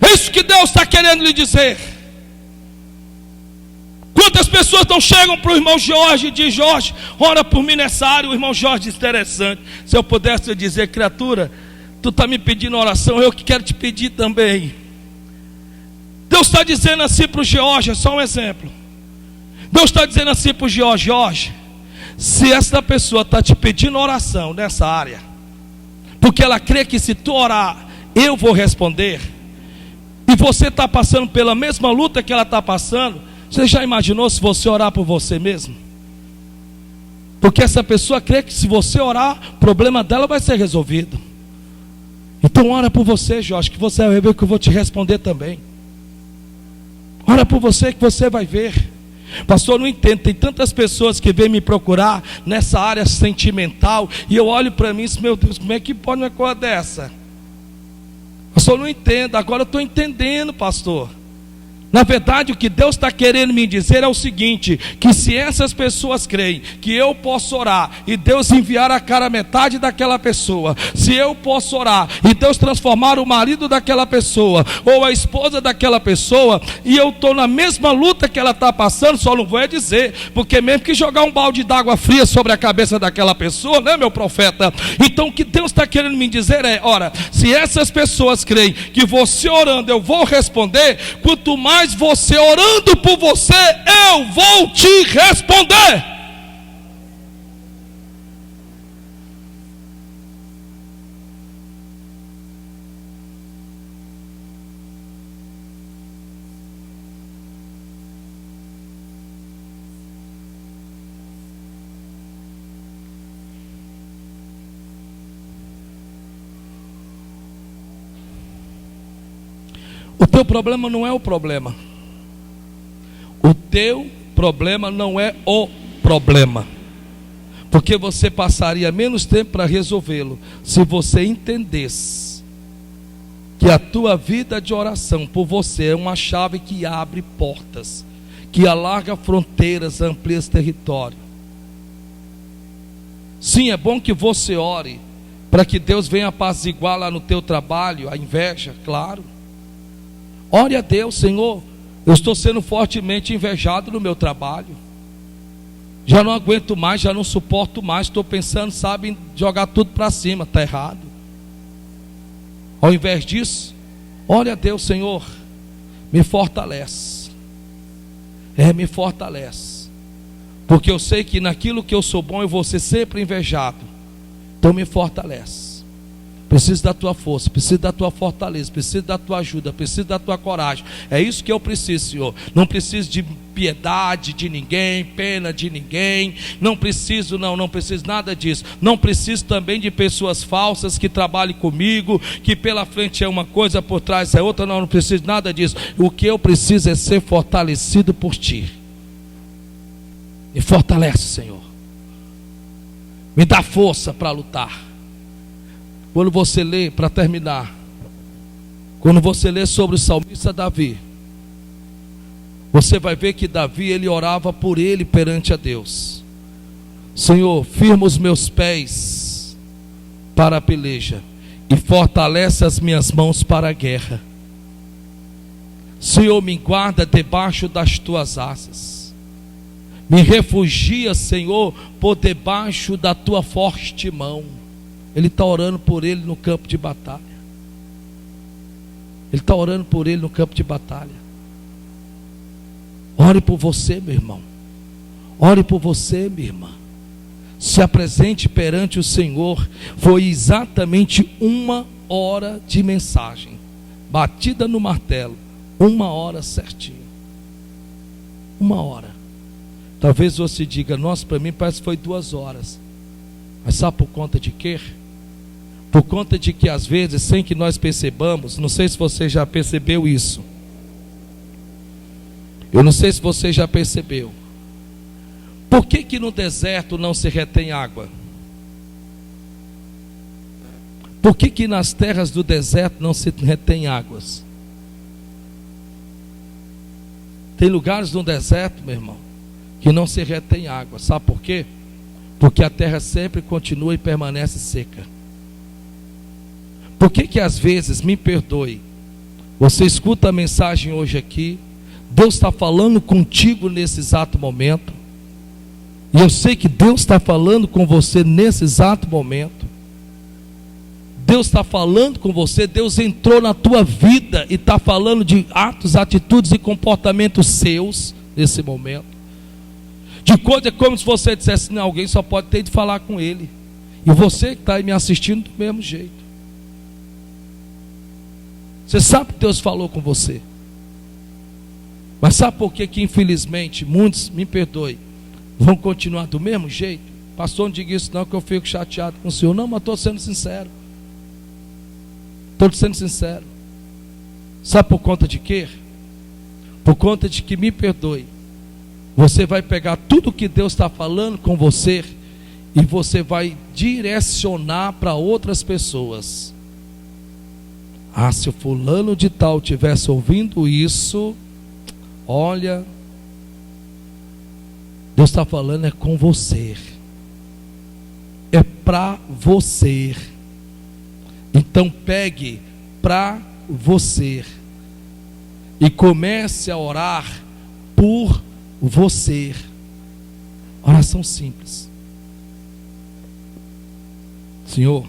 É isso que Deus está querendo lhe dizer. Quantas pessoas não chegam para o irmão Jorge e dizem: Jorge, ora por mim nessa área. O irmão Jorge diz: interessante, se eu pudesse dizer: criatura, tu está me pedindo oração, eu que quero te pedir também. Deus está dizendo assim para o George, só um exemplo. Deus está dizendo assim para o George: George, se essa pessoa está te pedindo oração nessa área, porque ela crê que se tu orar, eu vou responder, e você está passando pela mesma luta que ela está passando, você já imaginou se você orar por você mesmo? Porque essa pessoa crê que se você orar, o problema dela vai ser resolvido. Então ora por você, Jorge, que você vai ver que eu vou te responder também. Ora por você que você vai ver. Pastor, não entendo, tem tantas pessoas que vêm me procurar nessa área sentimental, e eu olho para mim e digo: meu Deus, como é que pode uma coisa dessa? Pastor, não entendo. Agora eu estou entendendo, pastor. Na verdade, o que Deus está querendo me dizer é o seguinte: que se essas pessoas creem que eu posso orar e Deus enviar a cara metade daquela pessoa, se eu posso orar e Deus transformar o marido daquela pessoa, ou a esposa daquela pessoa, e eu estou na mesma luta que ela está passando, só não vou dizer, porque mesmo que jogar um balde d'água fria sobre a cabeça daquela pessoa, né, meu profeta? Então o que Deus está querendo me dizer é: ora, se essas pessoas creem que você orando eu vou responder, quanto mais você orando por você, eu vou te responder. O teu problema não é o problema. O teu problema não é o problema. Porque você passaria menos tempo para resolvê-lo se você entendesse que a tua vida de oração por você é uma chave que abre portas, que alarga fronteiras, amplia esse território. Sim, é bom que você ore para que Deus venha apaziguar lá no teu trabalho a inveja, claro. Ore a Deus: Senhor, eu estou sendo fortemente invejado no meu trabalho, já não aguento mais, já não suporto mais, estou pensando, sabe, em jogar tudo para cima. Está errado. Ao invés disso, ore a Deus: Senhor, me fortalece, me fortalece, porque eu sei que naquilo que eu sou bom eu vou ser sempre invejado, então me fortalece. Preciso da tua força, preciso da tua fortaleza, preciso da tua ajuda, preciso da tua coragem. É isso que eu preciso, Senhor. Não preciso de piedade de ninguém, pena de ninguém. Não preciso nada disso. Não preciso também de pessoas falsas que trabalhem comigo, que pela frente é uma coisa, por trás é outra. Não preciso nada disso. O que eu preciso é ser fortalecido por ti. Me fortalece, Senhor. Me dá força para lutar. Quando você lê, para terminar, quando você lê sobre o salmista Davi, você vai ver que Davi, ele orava por ele perante a Deus: Senhor, firma os meus pés para a peleja e fortalece as minhas mãos para a guerra. Senhor, me guarda debaixo das tuas asas, me refugia, Senhor, por debaixo da tua forte mão. Ele está orando por ele no campo de batalha. Ele está orando por ele no campo de batalha. Ore por você, meu irmão. Ore por você, minha irmã. Se apresente perante o Senhor. Foi exatamente 1 hora de mensagem, batida no martelo. 1 hora certinho. 1 hora. Talvez você diga: nossa, para mim parece que foi 2 horas. Mas sabe por conta de quê? Por conta de que às vezes, sem que nós percebamos, não sei se você já percebeu isso. Eu não sei se você já percebeu. Por que no deserto não se retém água? Por que nas terras do deserto não se retém águas? Tem lugares no deserto, meu irmão, que não se retém água. Sabe por quê? Porque a terra sempre continua e permanece seca. Por que às vezes, me perdoe, você escuta a mensagem hoje aqui, Deus está falando contigo nesse exato momento, e eu sei que Deus está falando com você nesse exato momento. Deus está falando com você, Deus entrou na tua vida e está falando de atos, atitudes e comportamentos seus nesse momento. De coisa é como se você dissesse, não, alguém só pode ter de falar com ele. E você que está aí me assistindo do mesmo jeito. Você sabe que Deus falou com você. Mas sabe por que infelizmente muitos, me perdoe, vão continuar do mesmo jeito? Pastor, não diga isso não, que eu fico chateado com o senhor. Não, mas estou sendo sincero. Estou sendo sincero. Sabe por conta de quê? Por conta de que, me perdoe, você vai pegar tudo que Deus está falando com você e você vai direcionar para outras pessoas. Ah, se o fulano de tal tivesse ouvindo isso, olha, Deus está falando é com você, é para você. Então pegue para você e comece a orar por você. Oração simples. Senhor,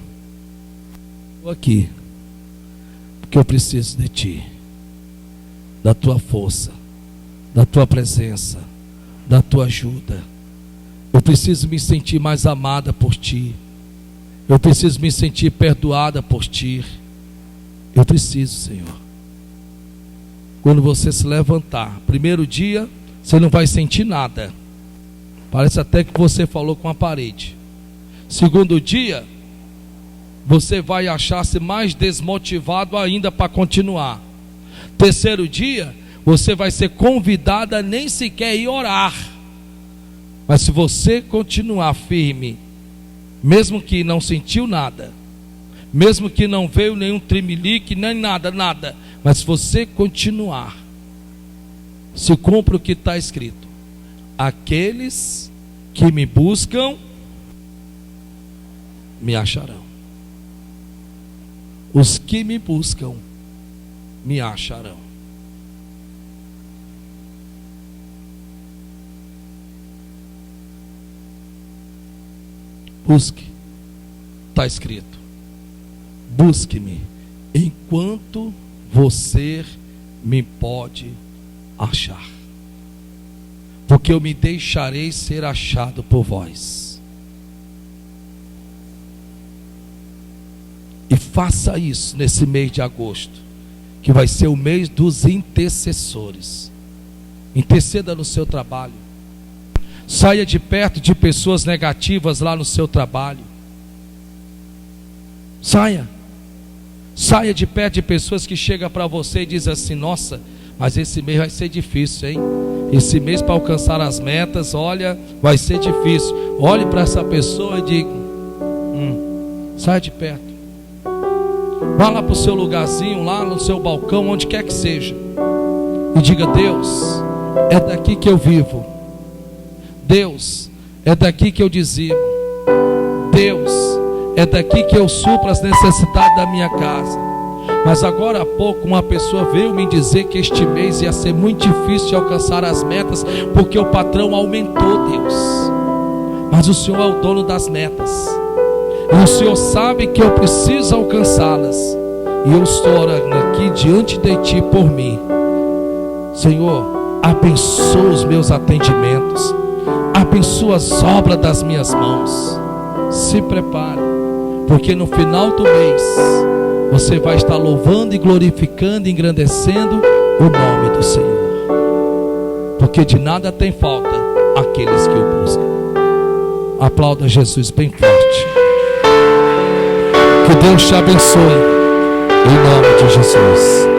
estou aqui porque eu preciso de Ti, da Tua força, da Tua presença, da Tua ajuda. Eu preciso me sentir mais amada por Ti. Eu preciso me sentir perdoada por Ti. Eu preciso, Senhor. Quando você se levantar, primeiro dia, você não vai sentir nada. Parece até que você falou com a parede. Segundo dia, você vai achar-se mais desmotivado ainda para continuar. Terceiro dia, você vai ser convidado a nem sequer ir orar. Mas se você continuar firme, mesmo que não sentiu nada, mesmo que não veio nenhum tremelique, nem nada, mas se você continuar, se cumpre o que está escrito: aqueles que me buscam, me acharão. Os que me buscam, me acharão. Busque, está escrito: busque-me enquanto você me pode achar, porque eu me deixarei ser achado por vós. E faça isso nesse mês de agosto, que vai ser o mês dos intercessores. Interceda no seu trabalho. Saia de perto de pessoas negativas lá no seu trabalho. Saia de perto de pessoas que chegam para você e dizem assim: nossa, mas esse mês vai ser difícil, hein? Esse mês para alcançar as metas, olha, vai ser difícil. Olhe para essa pessoa e diga: saia de perto. Vá lá para o seu lugarzinho, lá no seu balcão, onde quer que seja, e diga: Deus, é daqui que eu vivo. Deus, é daqui que eu dizimo. Deus, é daqui que eu supro as necessidades da minha casa. Mas agora há pouco uma pessoa veio me dizer que este mês ia ser muito difícil de alcançar as metas, porque o patrão aumentou, Deus. Mas o Senhor é o dono das metas, e o Senhor sabe que eu preciso alcançá-las. E eu estou orando aqui diante de Ti por mim. Senhor, abençoa os meus atendimentos, abençoa as obras das minhas mãos. Se prepare, porque no final do mês você vai estar louvando e glorificando e engrandecendo o nome do Senhor, porque de nada tem falta aqueles que o buscam. Aplauda Jesus bem forte. Que Deus te abençoe, em nome de Jesus.